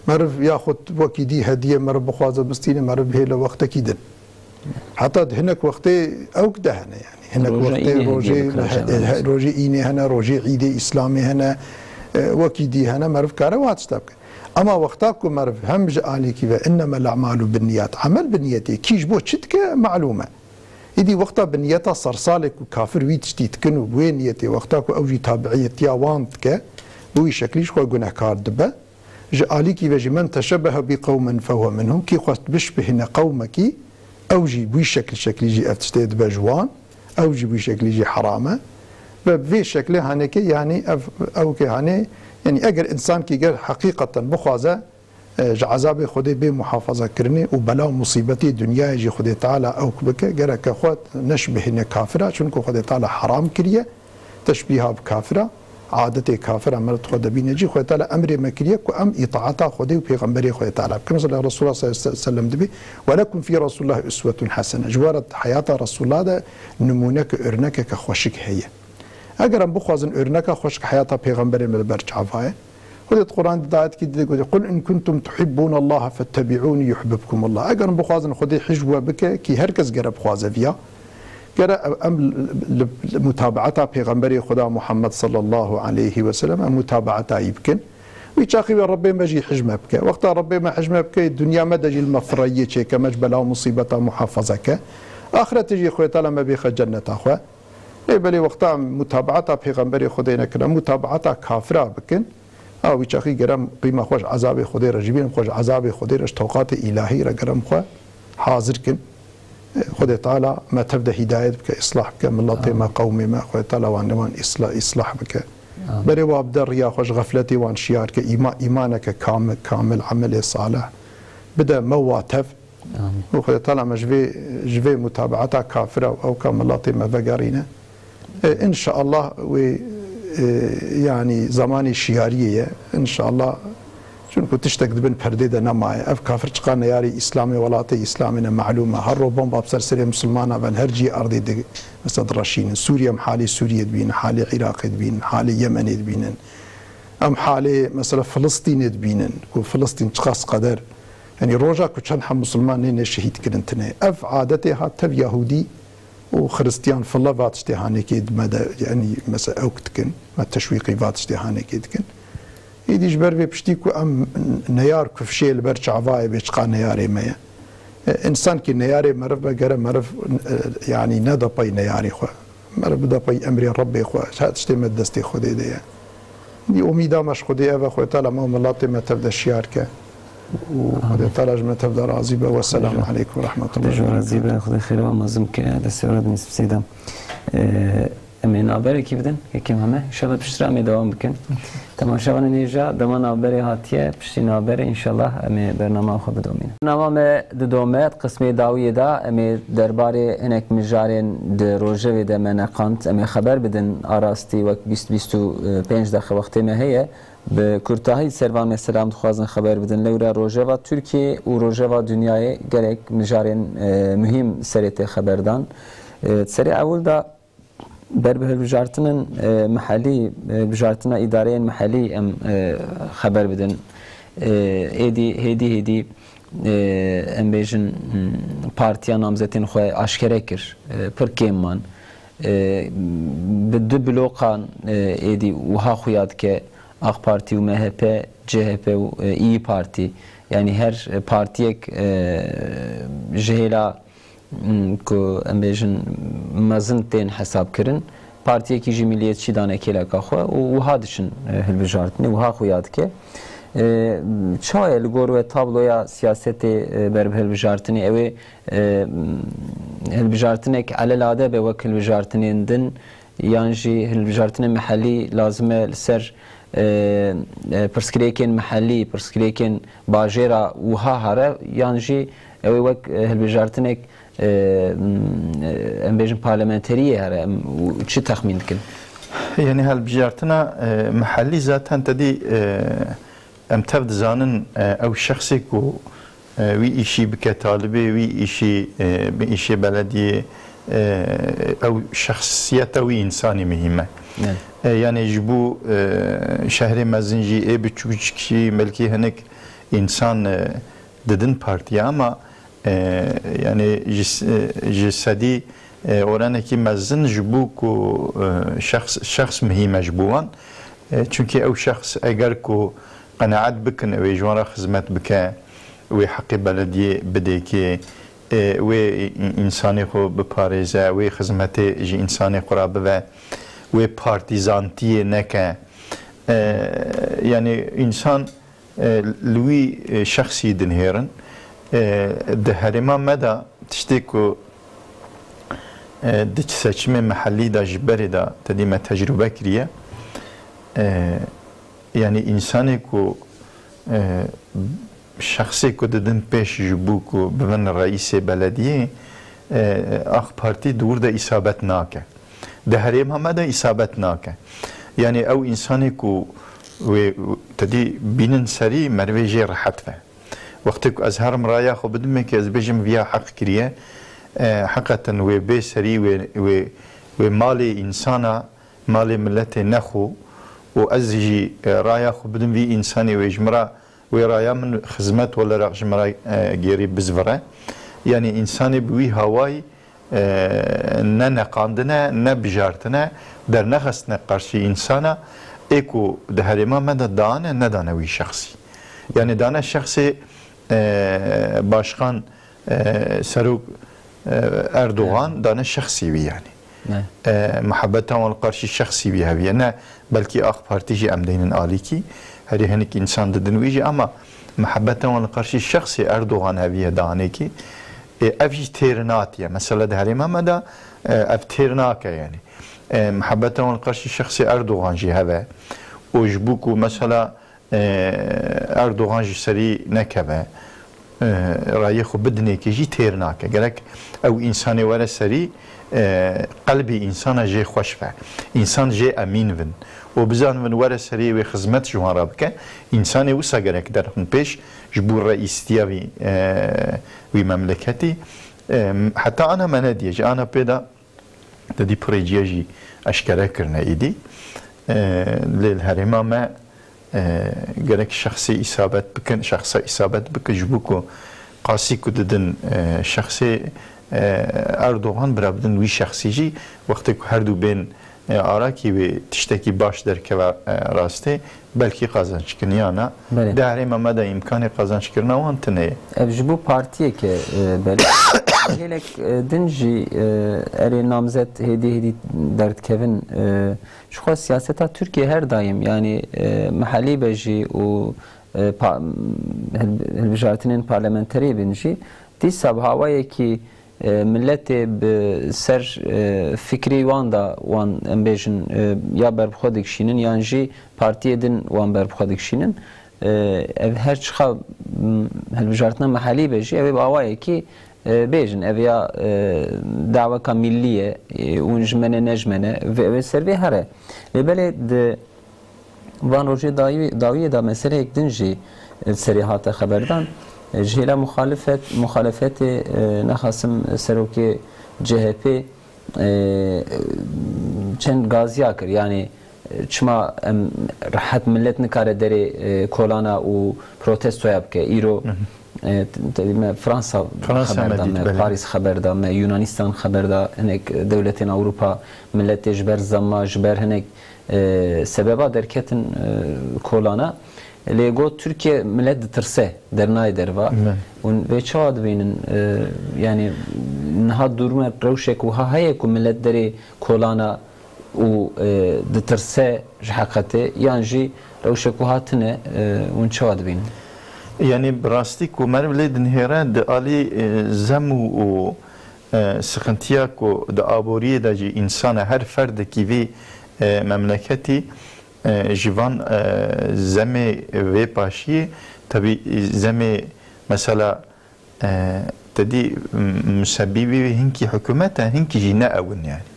مرف ياخذ وكيدي هديه مرف بخوازه بستينه مرف بهله وقت كيدن حتى هناك وقتي او كده هنا يعني هناك وقتي روجي ايني هنا روجي عيدي اسلامي هنا وكيدي هنا مرف كاروات ستبك اما وقتاكم مرف هم جالي كيف انما الاعمال بالنيات عمل بنيتي كيش بو تشتك معلومه يدي وقتها بنيتها صرصالك وكافر ويتشتي تكنو بوين نيتي وقتاكو اوجي تابعيتيا وانتك بوي شكليش خو غناكار دبه جاليكي وجي من تشبه بقوم فهو منهم كي خواست بشبهنا قومك اوجي بوي شكل يجي افتشتيد بجوان اوجي بوي شكل يجي حرامه بفي شكل هانيك يعني او كي هاني يعني اجر انسان كي قال حقيقه بخوازه عذاب خدي به محافظه كرني وبلا مصيبتي دنيا يجي خدي تعالى او بك جرك اخوات نشبه كافره شنكو خدي تعالى حرام كريه تشبيهها بكافره عادت کافر عملت خود بینه جی خود تعالی امر مکریه کو ام اطاعت خودی و پیغمبری خود تعالی كما صلى رسول الله صلى الله عليه وسلم دبي ولكم في رسول الله اسوه حسنه جوارت حياه رسول الله ده نمونك ارنك كخوشك هي اگر ام بخوازن ارنك خوشك حياه پیغمبر ملبرچ عفايه خود القران دعات كده قل ان كنتم تحبون الله فاتبعوني يحببكم الله اگر ام بخوازن خودي حجوه بك كي هركز قرب خوازه فيها قرأ أم متابعتها پیغمبر خدا محمد صلى الله عليه وسلم متابعتها يمكن ويشاخي ربي ما جي حجمه بك وقتها ربي ما حجمه بك الدنيا ما تجي المفريه شيء مجبله ومصيبه محافظك اخره تجي خويا تعالى ما بيخ جنه اخوه اي بلي وقتها متابعتها پیغمبر خدا نكنا متابعتها كافره بكن او يشاخي قرم قيمه خوش عذاب خدا رجبين خوش عذاب خدا رش توقات الهي رقرم خو حاضر كن خدا تعالى ما تبدا هدايه بك اصلاح بك ملتي ما قومي ما خدا تعالى وان اصلاح بك بري وابدا ريا خوش غفلتي وان شيارك ايمانك كامل عمل صالح بدا مواتف وخدا تعالى ما جفي متابعتها كافره او كملتي ما بقارينا ان شاء الله و يعني زماني شياريه ان شاء الله چونکو تشتك دبن پرده ده نمایه اف کافر چقا نیاری اسلامی ولاتی اسلامنا معلومه هر رو بمب ابسر سری مسلمانا بن هر جي ارضي ده مثل رشين سوريا محالي سوريا دبين حالي عراق دبين حالي يمن دبين ام حالي مثلا فلسطين دبين كو فلسطين چقاس قدر يعني روجا كو چند هم مسلمان نه شهيد كرنتنه اف عادتها تب يهودي وخريستيان فلا فاتشتي هانيكي يعني مثلا اوكتكن ما تشويقي فاتشتي هانيكي دكن ایدیش بر به پشتی کو ام نیار کفشیل بر چعوای بچقا نیاری میا انسان کی نیاری مرف بگره مرف يعني ندا پای نیاری خو مرف بدا پای امر ربی خو شاتشت مدستی خودی دی دی امیدا مش خودی و خو تعالی ما ملات ما تبدا شیار که و تعالی ما تبدا راضی به و السلام علیکم و رحمت الله راضی به خدا خیر و مازم که دستورات نسب سیدم امین آبری کی بدن یکم همه انشالله پشتر امی دوام بکن تماشاوان نیجا دمان آبری هاتیه پشتین آبری انشالله امی برنامه خود بدومین برنامه دومت قسمی داویه دا امی درباره هنک مجارین در روژه ده من اقانت امی خبر بدن آراستی وقت 20-25 دقیقه وقتی مهیه به کرتاهی سروان مسلم خوازن خبر بدن لورا روژه و ترکیه و روژه و دنیای گرک مجارین مهم سریت خبردان سری اول دا بر به بجارتن محلی بجارتن اداره محلی ام خبر بدن هدی ام بیژن پارتیا نامزدین خو اشکره کر پر کیمان به دو بلوکان هدی وها خویاد که اخ پارتی و MHP CHP و İYİ Parti yani her partiyek jehela کو ام بیژن مزن تین حساب کردن پارتی کی جمعیت شدانه کلا کخوا و هادشن هل بجارتنی و ها خویاد که چای لگور و تابلویا سیاست بر هل بجارتنی اوی هل بجارتنی که علاده به وکل بجارتنی دن یانجی هل بجارتنی محلی لازمه لسر پرسکریکن محلی پرسکریکن باجرا و ها هره یانجی اوی وک هل بجارتنی ام بیژن پارلمانتریه هره چی تخمین کن؟ يعني هالبجارتنا محلي ذاتها تدي ام تبد زانن او شخصي كو وي اشي بكطالبي وي اشي باشي بلدي او شخصيته وي انساني مهمه يعني جبو شهر مزنجي اي بچوچكي ملكي هنك انسان ددن بارتي اما يعني جسدي اورانه کی مزن جبو کو شخص مهم جبوان چونکه او شخص اگر کو قناعت بکن و جوان خدمت بکه و حق بلدی بده که و انسانی خو بپاريزه و خدمت جی انسانی قرابه و پارتیزانتی نکه يعني انسان لوی شخصی دنهرن ده هرما مدى تشتكو دچ seçme محلي دا جبري دا تديما تجربة كريه يعني إنساني كو شخصي كو ددن پیش جبو كو بمن رئيس بلديه اخ بارتي دور دا إصابت ناكه ده هريم هم دا إصابت ناكه يعني او انساني كو تدي بينن سري مرويجي راحت فيه وقتك ازهر مرايا خو بدمي كي از بجم فيها حق كريه حقا وبي سري ومالي انسانا مالي ملتي نخو وازجي رايا خو بدم في انساني ويجمرا ورايا من خدمت ولا رجمرا غيري بزفره يعني انساني بوي هواي نه قاندنه نه بجارتنه در نخستنه قرشي انسانا ايكو دهرما مدى دانه نه دانوي شخصي يعني دانه شخصي باشخان سروق اردوغان دانه شخصي بي يعني محبته والقرشي شخصي بيها بي نه بلكي اخ بارتيجي امدين اليكي هري هنك انسان ددن ويجي اما محبته والقرشي شخصي اردوغان هبيه دانيكي افجي تيرناتيا مثلا دهرما مدى اف تيرناكا يعني محبته والقرشي الشخصي اردوغان جي هذا وجبوكو مثلا اردوغان جي سري نكبه رايخو بدني كي جي تيرناكا قالك او انساني ولا سري قلبي انسان جي خوشفه انسان جي امين فن وبزان من ورا سري وخدمت جوان رابكه انساني وسا قالك در من بيش جبور رئيستيا وي مملكتي حتى انا ما نديج انا بيدا تدي بريجيجي اشكره كرنا ايدي للهرما ما قالك شخصي اصابت بكن شخصي اصابت بك جبوكو قاسي كددن شخصي اردوغان برابدن وي شخصي جي وقتك هردو بين آراكي و تشتكي باش در كوا راسته بلكي قازانش كنيانا دهري ما مدى امكاني قازانش كرنا وانتنه جبو بارتيه كه بله هيلك دنجي اري نامزت هدي درد كevin şu siyaseta Türkiye her daim yani mahalli beji o helbijartinin parlamenteri binci disa havaya ki milleti ser fikri vanda wan embejin ya berbxodik şinin yani partiye din wan berbxodik şinin ev her çıxa helbijartına mahalli beji ev havaya ki bejin ev ya davaka milliye unjmene nejmene ve servi hare ve böyle de van roje daviye da mesele ekdinci serihata haberdan jela muhalefeti naxasım seroki CHP çend gaziya kır yani çma rahat millet nikare deri kolana u protesto yapke iro Fransa haberdam, Paris haberdam, Yunanistan haberda hinek devletin Avrupa milleti jber zamma jber hinek sebeba derketin kolana lego Türkiye millet tırse dernay derva ve çağad beyin yani naha durma revşek u haye ku millet deri kolana u tırse hakikati yani revşek u hatine un çağad beyin يعني براستي كو مرملي دنهيران د علي زمو و سخنتيا كو د ابوريه د انسان هر فرد كي في مملكتي جيفان زمي وي باشي تبي زمي مثلا تدي مسببي هنكي حكومتها هنكي جينا اون يعني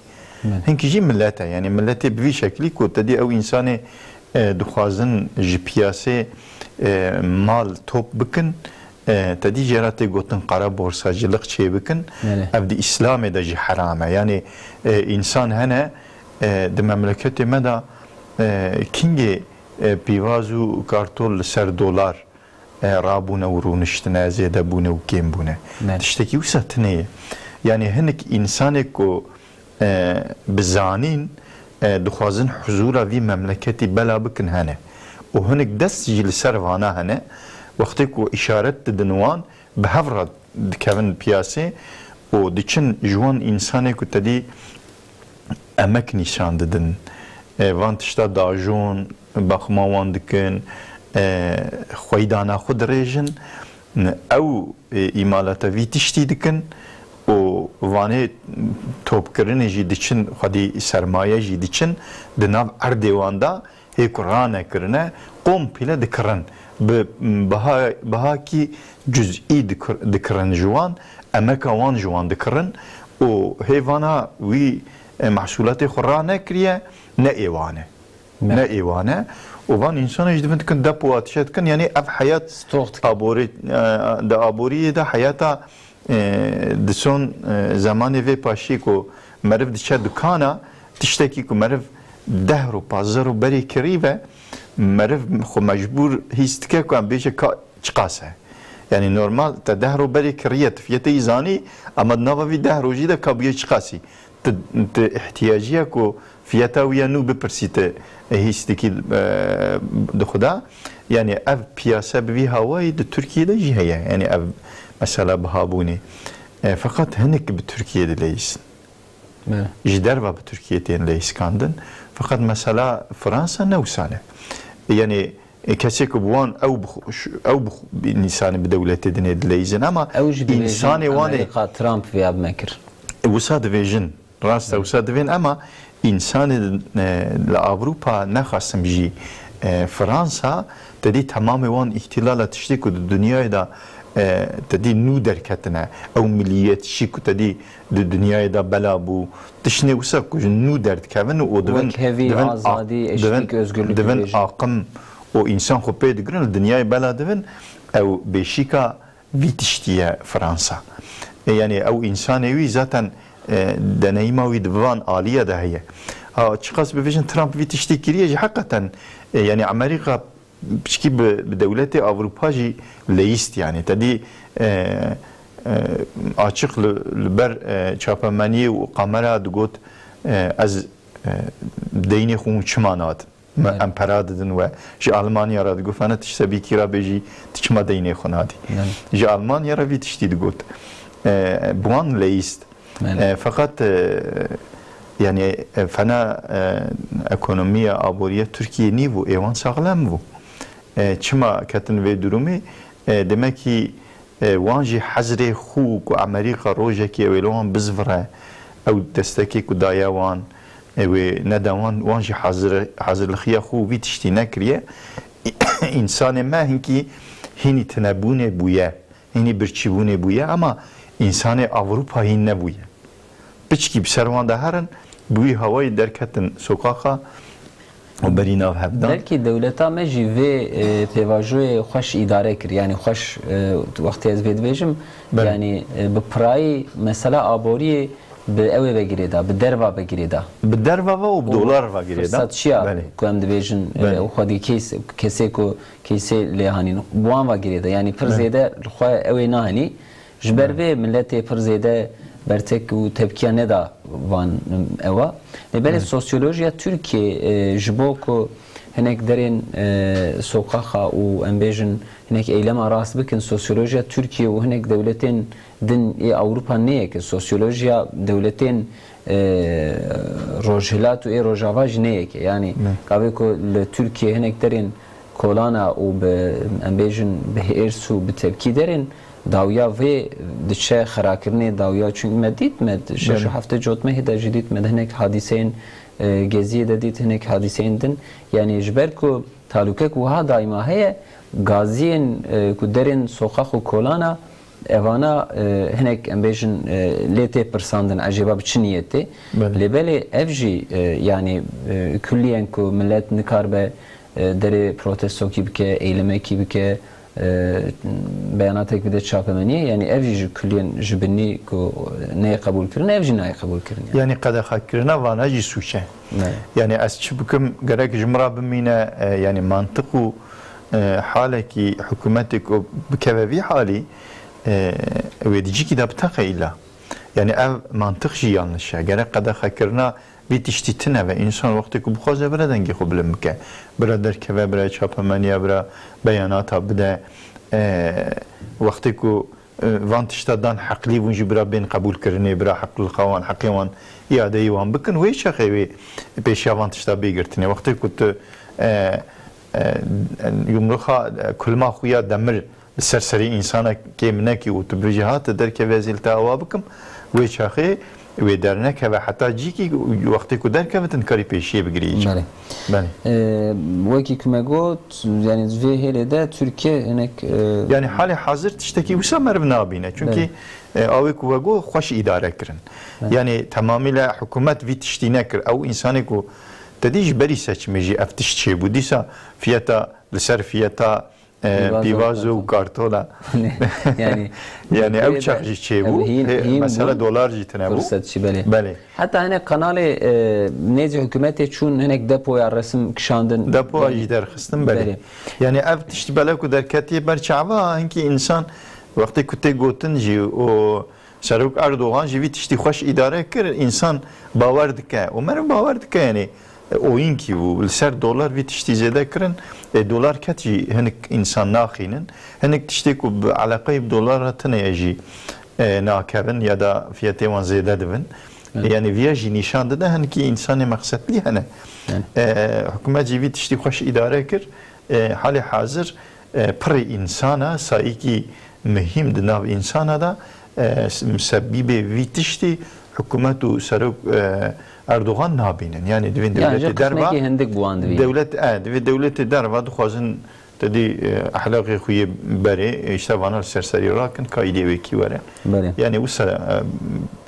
هنكي جي ملاتها يعني ملاتي بفي شكلي كو تدي او انسان دخوازن جي بياسي مال توب بكن تدي جراتي قوتن قرا بورساجلق شي بكن ابدي اسلام دجي حرامه يعني انسان هنا د مملكتي مدى كينجي بيوازو كارتول سر دولار رابونه ورونشتنا زياده بونه وكيم بونه تشتكي وساتنيه يعني هنك انسانك بزانين دخوازن حضورا في مملكتي بلا بكن هنا وهناك دست جيل سرفانا هنا وقتك وإشارة دنوان بهفرد كفن بياسي وديشن جوان إنساني كتدي أمك نشان ددن وانتشتا داجون بخماوان دكن خويدانا خود ريجن أو إمالتا في تشتي دكن وواني توب كرني جي ديشن خدي سرماية جي ديشن دناب أردوان دا هيك رانا كرنا قوم بلا ذكرن بها كي جزئي ذكرن جوان اما كوان جوان ذكرن و هيفانا وي محصولات خرانا كريا نا ايوانه ne evane o van insan ecdivent kın depo atışet kın yani ev hayat abori da aboriye da hayata de son zamanı ve paşi ko merv dişe dükana tişteki ko merv dehru pazarı beri kirive merv xo mecbur histike ko am beje çıkasa yani normal te dehru beri kiriyet fiyete izani ama navavi dehru jida kabiye çıkasi te ihtiyacıya ko fiyata ve nu bepersite histiki dxuda yani ev piyasa bir havayı da Türkiye'de jihaya yani ev mesela bahabuni fakat henek bir Türkiye'de leysin jder var bu Türkiye'de leyiskandın fakat mesela Fransa ne usane yani kesek buan ev bir nisanı bir devlet edine leysin ama insanı vane Trump veya Mekir وصاد فيجن راستا وصاد فين اما انسان لاوروبا نخاسم جي فرنسا تدي تمام وان احتلال تشتيك الدنيا دا تدي نو دركتنا او مليات شيك تدي الدنيا دا بلابو تشني وسك نو درد كفن ودفن azadi eşitlik özgürlük دفن اقم o insan kopya digrin الدنيا بلا دفن او بشيكا فيتشتيا فرنسا yani o insanevi zaten deneyimi divan aliye de heye. Ha çıkas bir vejin Trump vitişti kiriye hakikaten yani Amerika ki bir devleti Avrupacı leist yani tadi açık ber çapamani ve kamera dugot az deyni xun çmanat emperadın ve ji Almanya ra dugot fana tişte bir kira beji tişma deyni xunadi. Ji Almanya ra vitişti dugot. buan leist fakat yani fena ekonomiye aboriye Türkiye nivu evan sağlam bu çima katin ve durumu demek ki wanji hazre xu ku Amerika rojeki ve loan bizvra ev desteki ku dayawan ve nedawan wanji hazırlıkya xu vitişti nekriye insan ma hinki hini tenabune buya hini birçivune buya ama insanı Avrupa hinne buya. Piçki bir servanda herin buyu havayı derketin sokağa o berinav hebdan. Belki devleta meji ve pevajoy hoş idare kir yani hoş vakti ez vedvejim yani bu pray mesela abori be eve ve gireda be derva be gireda. Be derva ve o dolar ve gireda. Satşia kuam divejin o hadi kese ko kese lehanin buan ve gireda yani pirzede xoya eve nahani jberve millete pirzede bertek u tepkiya ne da van eva. Böyle sosyolojiya Türkiye jboko henek derin sokağa u embejin henek eylem aras bikin sosyolojiya Türkiye u henek devletin din Avrupa neye ki sosyolojiya devletin rojhilat u rojavaj neye ki yani kabe ko Türkiye henek derin kolana u embejin behersu bitepki derin داویا و دچه خراکرنی داویا چون مدید مد شش هفته جوت مه دا جدید مد هنک حادثین گزی دادید هنک حادثین دن یعنی جبر کو تعلقه کو ها دایما هی گازین کو درین سوخاخ و کولانا اوانا هنک امبیشن لیته پرساندن عجیبا بچنیتی لبلی افجی یعنی کلیان کو ملت نکار به دری پروتستو کی بکه ایلمه کی بکه beyanat bir çapemeniye yani evci külliyen jibni ko ne kabul kirin evci ne kabul kirin yani kada hakirina vana jisuçe yani az çıbıkım gerek jumra bimine yani mantıku haleki hükümetik o bikevevi hali ve dici ki da btakayla yani ev mantık ji yanlış ya gerek kada hakirina bir tiştitine ve insan vakti ku bukhaza biradan ki kublemke birader keve bira çapamaniye bira beyanata bide vakti ku van tiştadan hakli vunji bira ben kabul kirine bira haklı kavan hakivan iadeyi van bikin ve şakevi peşa van tişta begirtine vakti ku yumruha kulma xuya demir serseri insana kemine ki u tubcihat derke vezilta awabikum ve şake ve dernek ve hatta ciki vakti ku derke ve tenkari peşiye bigiriyici. Bale. Vaki kumegot yani zve hele de Türkiye enek yani hali hazır tişteki visa merv nabine çünkü avi ku vego hoş idare kirin. Yani tamamıyla hükümet vi tiştine kir ev insanı ku تدیج بری سچمیجی افتش چه بودیسا فیتا لسر فیتا پیوازو و کارتولا yani ev çakıcı çe bu mesela dolar jitene bu fırsat çi bale bale hatta hani kanalı nezi hükümeti çun henek depoya resim kişandın depo gider xistin bale yani ev tişti bale ku derketiye berçava hangi insan vakti kutte gotin ji o Serok Erdoğan ji tişti hoş idare kir insan bavar dike o mer bavar dike yani oyun ki bu ser dolar vi tişti zede kirin dolar kati henek insan nakhinin henek tişti ku alaqayb dolar hatne yaji nakavin ya da fiyatı wan zede divin yani viyaji nişan da henek insanı maksatli hani hükümet ji tişti hoş idare kir hali hazır pır insana saiki mühim de nav insana da müsebbibe vi tişti hükümetu Serok Erdoğan nabinin yani devleti derva devleti derva duhazın dedi ahlakı kuyu beri işte vanar serseri rakın kaide ve ki vere yani bu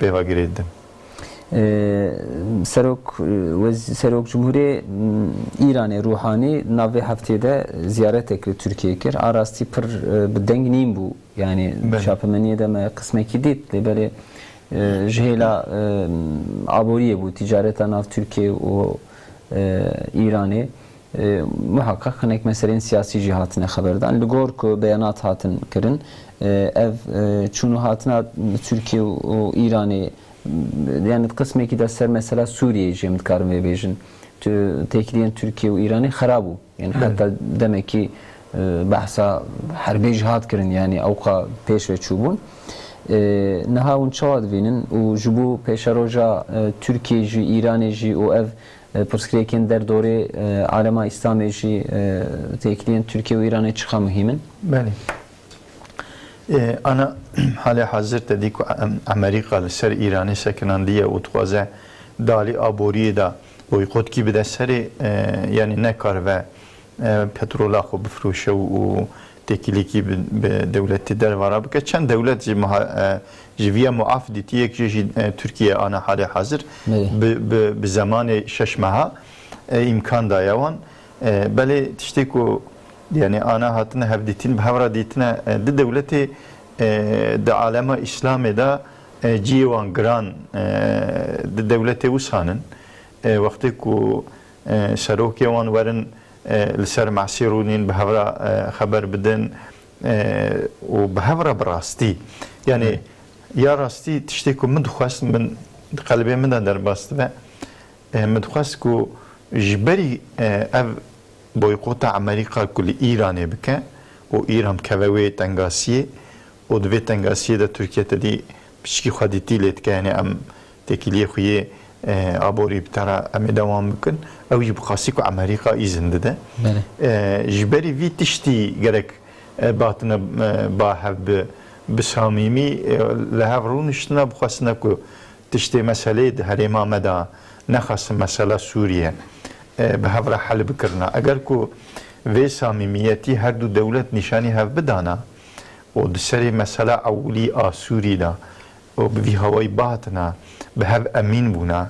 beva giredim Serok Cumhuriyet İran'e ruhani nave haftede ziyaret ekli Türkiye kir arasti pır bedeng nim bu yani şapemeniye deme kısmeki dit böyle jehla aboriye bu ticareta nav Türkiye o İran'e muhakkak hanek meselenin siyasi cihatine haberdan ligor ku beyanat hatın kirin ev çunu hatına Türkiye o İran'e yani kısmeki de ser mesela Suriye cemit karın ve bejin tekliyen Türkiye ve İran'ı harabu yani hatta demek ki bahsa harbi cihat kirin yani avka peş ve çubun nahawun çavad vinin o jubu peşaroja Türkiye ji İran ji o ev perskrekin der doğru alema İslam ji tekliyen Türkiye ve İran'ı çıkan mühimin beli ana hala hazır dedik Amerika ser İran'ı sekinandiye utvaze dali aboriye da boykot gibi de seri yani ne kar ve petrola xo bifroşe و تکلیکی به دولت در وارا بکه چند دولت جویه معاف دیتیه که ترکیه آن حال حاضر به زمان شش ماه امکان دایوان بله تشتی کو yani ana hatına hevditin havra ditine de devleti de alema İslam'da civan gran de devleti usanın vakti ku Serok yawan verin لسر معسيرونين بهورا خبر بدن وبهورا براستي يعني يا راستي تشتكوا من دخواست من قلبي من در باست و من دخواست كو جبري اف بويقوت امريكا كل ايران بك و ايران كوي تنغاسيه و دوي تنغاسيه ده تركيا تدي بشكي خديتي لت يعني ام تكليه خويه abori bir tara ame devam mümkün. Ev ji bixasi ku Amerika izin de. Ji berî vî tiştî gerek batine bahev bi samîmî li hev rûniştina bixwastina ku tiştê meselê di herêma me da nexwasin mesela Sûriye bi hev re hel bikirina. Eger ku vê samîmiyetî her du dewlet nîşanî hev bidana û di serê mesela ewlî a Sûrî da û bi vî hewayî batina بهذا أمين بنا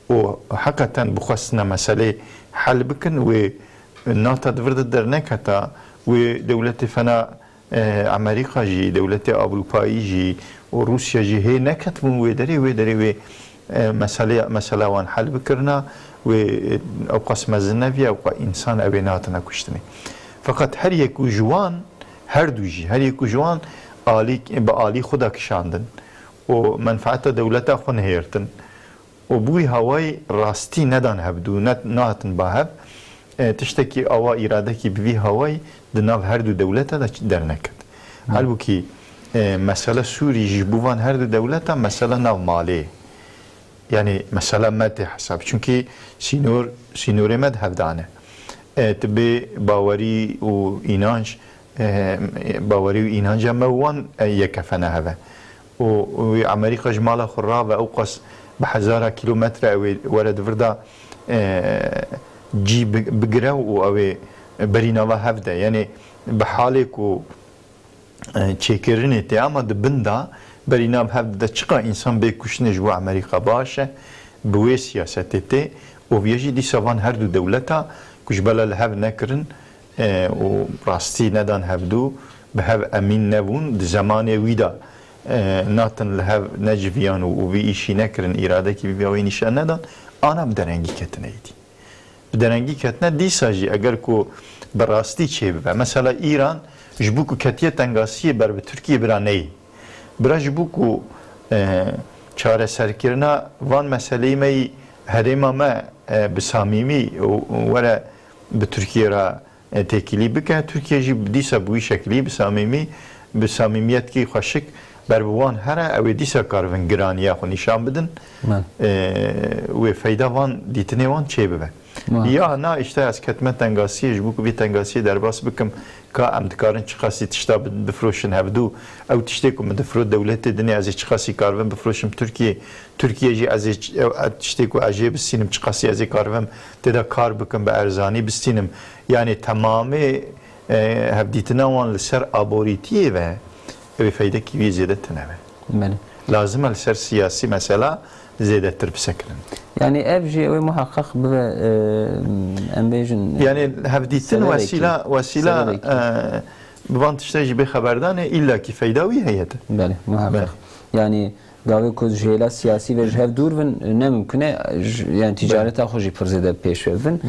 وحقيقة بخصنا مسألة حل بكن وناتا دفرد درنك حتى ودولة فنا أمريكا جي دولة أوروبا جي وروسيا جي هي نكت من ودري مسألة وان حل بكرنا وأوقاس مزنفيا أوقا إنسان أبيناتنا كشتني فقط هر يكو جوان هر دوجي هر يكو جوان بآلي خدا كشاندن و منفعت دولت خون هیرتن و بوی هوای راستی ندان هبدو ناتن باهب تشتکی آوا اراده کی بوی هوای دناو هر دو دولت در نکد هل کی مسئله سوری جبوان هر دو دولت مسئله ناو مالی yani مسئله مد حساب چونکی سینور مد هفدانه تبی باوری و اینانج موان یکفنه هوا وأمريكا جمالها خرابة أوقس بحزارة كيلومتر ورد فردا جي بقراو أو برينا وهفدا يعني بحالك و تشيكريني تياما دبندا برينا وهفدا تشقى إنسان بيكوشني جوا أمريكا باشا بوي سياستي و ویژی دی سوان هر دو دولتا کش بلا لحب نکرن و راستی ندان هبدو به هب امین نبون د زمان ویدا ناتن لحب نجویان و وی ایشی نکرن اراده کی بیاوی نشان ندان آنا بدرنگی کتنه ایدی بدرنگی کتنه دی ساجی اگر کو براستی چه ببه مثلا ایران جبو کو کتیه تنگاسیه بر به ترکیه برانه ای برا جبو کو çare serkirina van meseleyi me herema me bisamimi ve bi Türkiye ra tekili bike Türkiye jî dîsa bu şekli bisamimiyet ki xweşik berbiwan here ew dîsa karvin giraniya xwe nîşan bidin wê feyda van dîtinê wan çê bibe ya na işte ez ketme tengasiyê ji bo ku vê tengasiyê derbas bikim ka em dikarin çi qasî tişta bifroşin hevdû ew tiştê ku min difro dewletê dinê ez ê çi qasî karvim bifroşim Türkiye jî ez ê tiştê ku ez ê bistînim çi qasî ez ê karvim têda kar bikim bi erzanî bistînim yani temamê hevdîtina wan li ser aborîtiyê ve ew feydekî wî zêdetin hebe lazim e li ser siyasî mesela zêdetir bisekirin yani ev jî ew muhakkak bibe em bêjin yani hevdîtin vesîla bi van tiştê jî bê xeberdan e illa ki feyda wî heye bele muhakkak yani gavê ku ji hêla siyasî ve ji hev dûr bin ne mümkün e yani ticareta xwe jî pir zêde pêş bin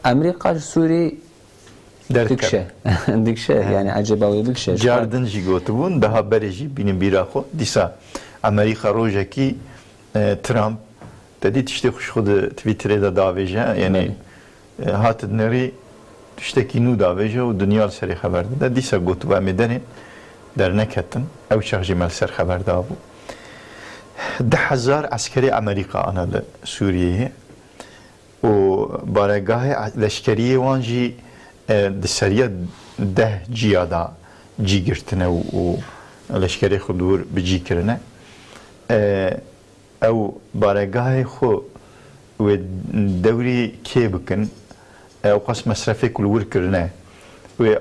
Amerîka ji Sûrî dikşe yani acaba wê bikşe cardin jî gotibûn daha berê jî bînin bîra xwe dîsa Amerîka rojekî Trump dedi tiştê xwe ji xwe di Twitterê de davêje yani hatidnerî tiştekî nû davêje û dunya li serê xeber dide dîsa gotiba em ê denê derneketin ew çax jî me li ser xeber dabû 10,000 askerê Amerîka ana li Sûriyeyê û baregahê leşkeriyê wan jî di seriya 10 ciya da cî girtine û leşkerê xwe dûr bi cî kirine ew baregahê xwe wê dewrî kê bikin ew qas mesrefê ku li wir kirine wê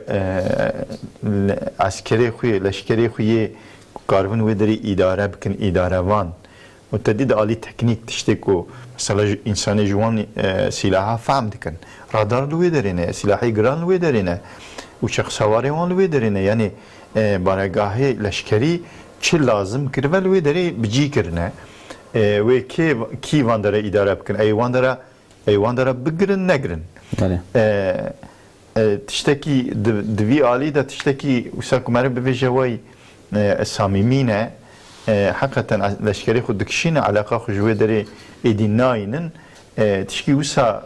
askerê xwe leşkerê xwe yê karvin wê derê îdare bikin îdarevan û tedî di alî teknîk tiştê ku mesela însanê ji wan sîlaha fehm dikin radar li wê derê ne sîlahê giran li wê derê ne û çexsewarê wan li wê derê ne yani baregahê leşkerî çi lazım kirive li wê derê bi cî kirine wê kî wan dere îdare bikin ey wan dere bigirin negirin tiştekî di vî alî de tiştekî wisa ku me re bibêje wey samîmî ne heqeten leşkerê xwe dikişîne eleqa xwe ji wê derê êdî nayînin tişkî wisa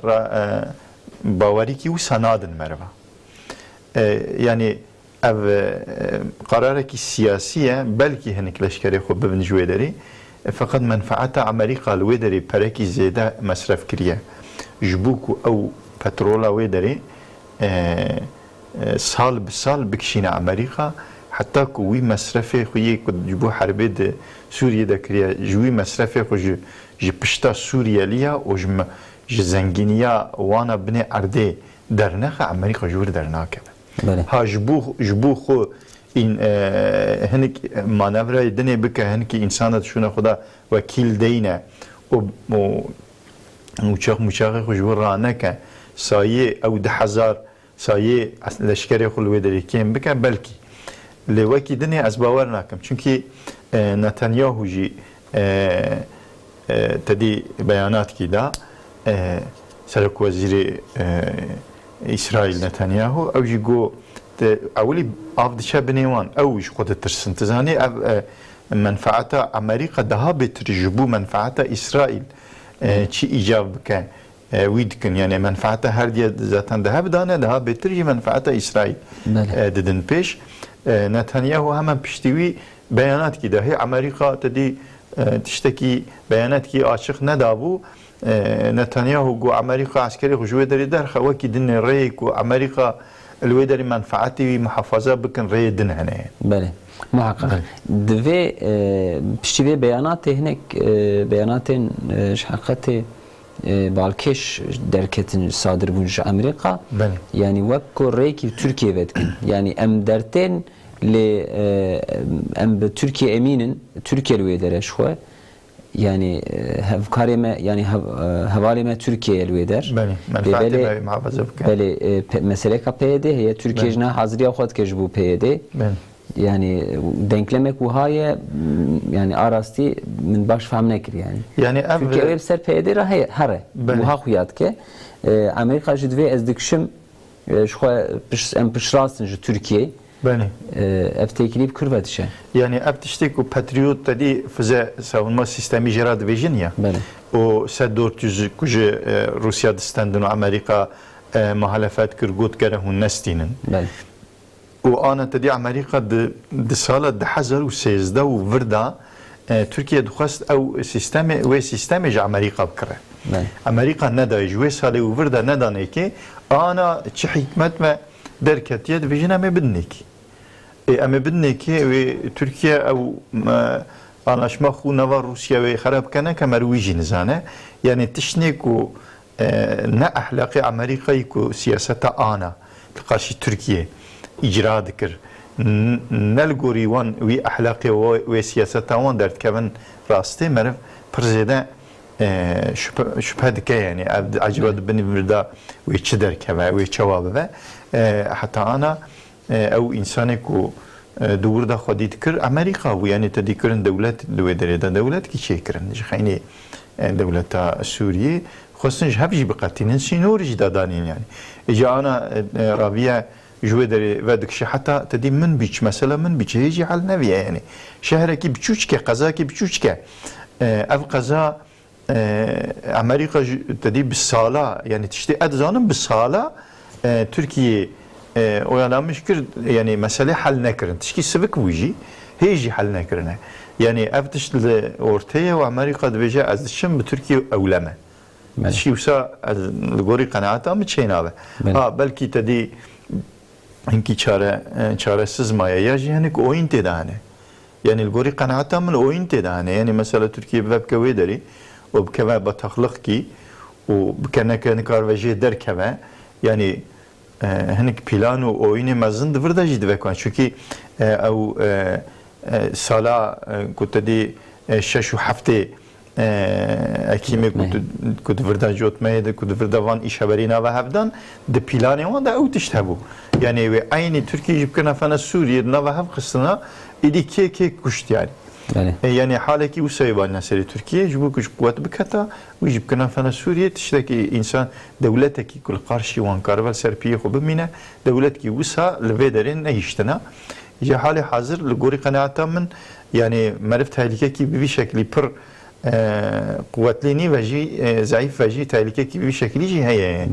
bawerîkî wisa nadin merva yani ev qararekî siyasî ye belkî hinek leşkerê xwe bibin ji wê derê fakat menfaeta Amerîka li wê derê perekî zêde mesref kiriye ji bo ku ew petrola wê derê sal bi sal bikişîne Amerîka heta ku wî mesrefê xwe yê ku ji bo herbê di Sûriyê de kiriye ji wî mesrefê xwe ji pişta Sûriyeliya û ji zengîniya wana binê erdê dernexe Amerîka ji wir dernakeve ha ji bo xwe hinek manevrayê dinê bike hinekî însana dişûne xwe da wekîl deyne û çaxmûçaxê xwe ji wir raneke sayê ew 10,000 sayê leşkerê xwe li wê derê kêm bike belkî lê wekî dinê ez bawer nakim çünkî Netanyahu jî tedî beyanatî da Serokwezîrê İsraîl Netanyahu ew jî got ewlî av diçe binê wan ew ji xwe ditirsin tu zanî ev menfaeta Amerîka daha bêtir ji bo menfaeta İsraîl çi îcav bike wî dikin yani menfaeta her diye zaten daha bidane daha bêtir jî menfaeta İsraîl didin pêş Netanyahu hemen piştî wî beyanatî da hê Amerîka tedî tiştekî beyanatî açık nedabû Netanyahu got Amerîka askerê xwe ji wê derê derxe wekî dinê rêyê ku Amerîka li wê derê menfaetê wî muhefaza bikin rêyê din hene bele muhakkak divê piştî vê beyanatê hinek beyanatên ji heqetê balkêş derketin sadir bûn ji Amerîka yani wek ku rêyekî Tirkiye vedikin yani em dertên lê em bi Tirkiye emînin Tirkiye li wê dere ji xwe yani hevkarê me yani hevalê me Türkiye'ye lwêder belê muhafaza bike belê meseleka PYD heye Türkiye jina haziriya xwe dike ji bo PYD yani denklemek wiha ye yani arastî min baş fehm nekir yani Türkiye ew ser PYD re here wiha xuya dike Amerîka ji divê ez dikişim ji xwe em piştrast ji Türkiye ev têkilî bi Kurd dişe yani ev tiştê ku Patriot tedî fize savunma sistemî jê ra dibêjin ya o 400 ku ji Rusya distendin û Amerîka muhalefet kir got gere hûn nestînin û ana tedî Amerîka di sala 2013 û vir da Türkiye dixwest ew sistemê wê sistemê ji Amerîka bikire Amerîka nedaye ji wê salê û vir da nedanekê ana çi hikmet me derketiye dibêjin em ê bidinekî em ê bidinekî wê Türkiye ew anlaşma xû nava Rusya wê xerab bike neke mer wî jî nizane yani tiştê ku ne ahlaqê Amerîkayê ku siyaseta ana li qarşî Türkiye icra dikir ne li gorî wan wî ahlaqê wê siyaseta wan derdikevin rastî meriv pir zêde şüphe dike yani ev acaba dibinî vir da wê çi derkeve wê çawa bibe heta ana ew insanê ku di wir de xwedî dikir Amerîka bû yani tedî kirin dewlet li wê derê de dewlet kî çêkirin ji xeynî dewleta Sûriyê xwestin ji hev jî biqetînin sînorî jî dadanîn yani îca ana raviye ji wê derê ve dikişe heta tedî min bîç mesela min bîçê jî hel neviye yani şehrekî biçûçke qezakî biçûçke ev qeza Amerîka tedî bi sala yani tiştê ez zanim bi sala Türkiye oyalamış kir yani mesele hal nekirin tişkî sivik wî jî hê jî hel nekirine yani ev tişt li ortaya û Amerîka dibêje ez dişim bi Türkiye ewleme tişkî wisa li gorî qenaeta min çê nabe belkî tedî hinkî çaresiz maye ya jî hinek oyîn têde hene yani li gorî qenaeta min oyîn têde hene yani mesela Türkiye bive bike wê derê û bikeve betaxliqkî û bike neke nikar ve jê derkeve yani hinek plan û oyînê mezin di vir de jî divekwan çünkü ew sala ku tedî 6 û heftê ekîmê ku di vir de jotmeyê de ku di vir de van îşeberî nava hevdan di planê wan de ew tişt hebû yani wê aynî Türkiye jî bikirine fena Sûriyê di nava hev xistina êdî kêkê kuşt yani yani halekî wisa yê serê Türkiye ji bo ku ji quwet biketa wî jî bikirine fena Sûriyê tiştekî însan dewletekî ku li qarşî wan karibe ser piyê xwe bimîne dewletkî wisa li vê derê nehîştina ji halê hazir li gorî qenaeta min yani meriv tehlikekî bi vî şeklî pir قوتلینی و جی ضعیف و جی تهلیکی کی به شکلی جی هیه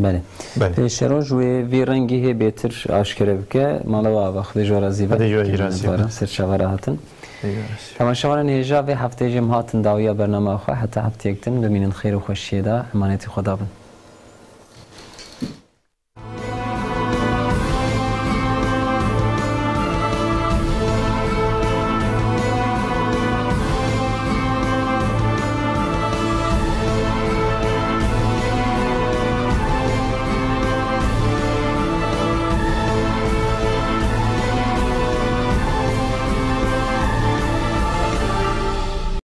بله پیشرون جوی وی رنگی هی بهتر آشکار بکه مالا و وقت جوازی و سرچوار هاتن تماشاوان هجا و هفته جمعات داویا برنامه خو حتی هفته یکتن ببینن خیر و خوشی دا امانتی خدا بن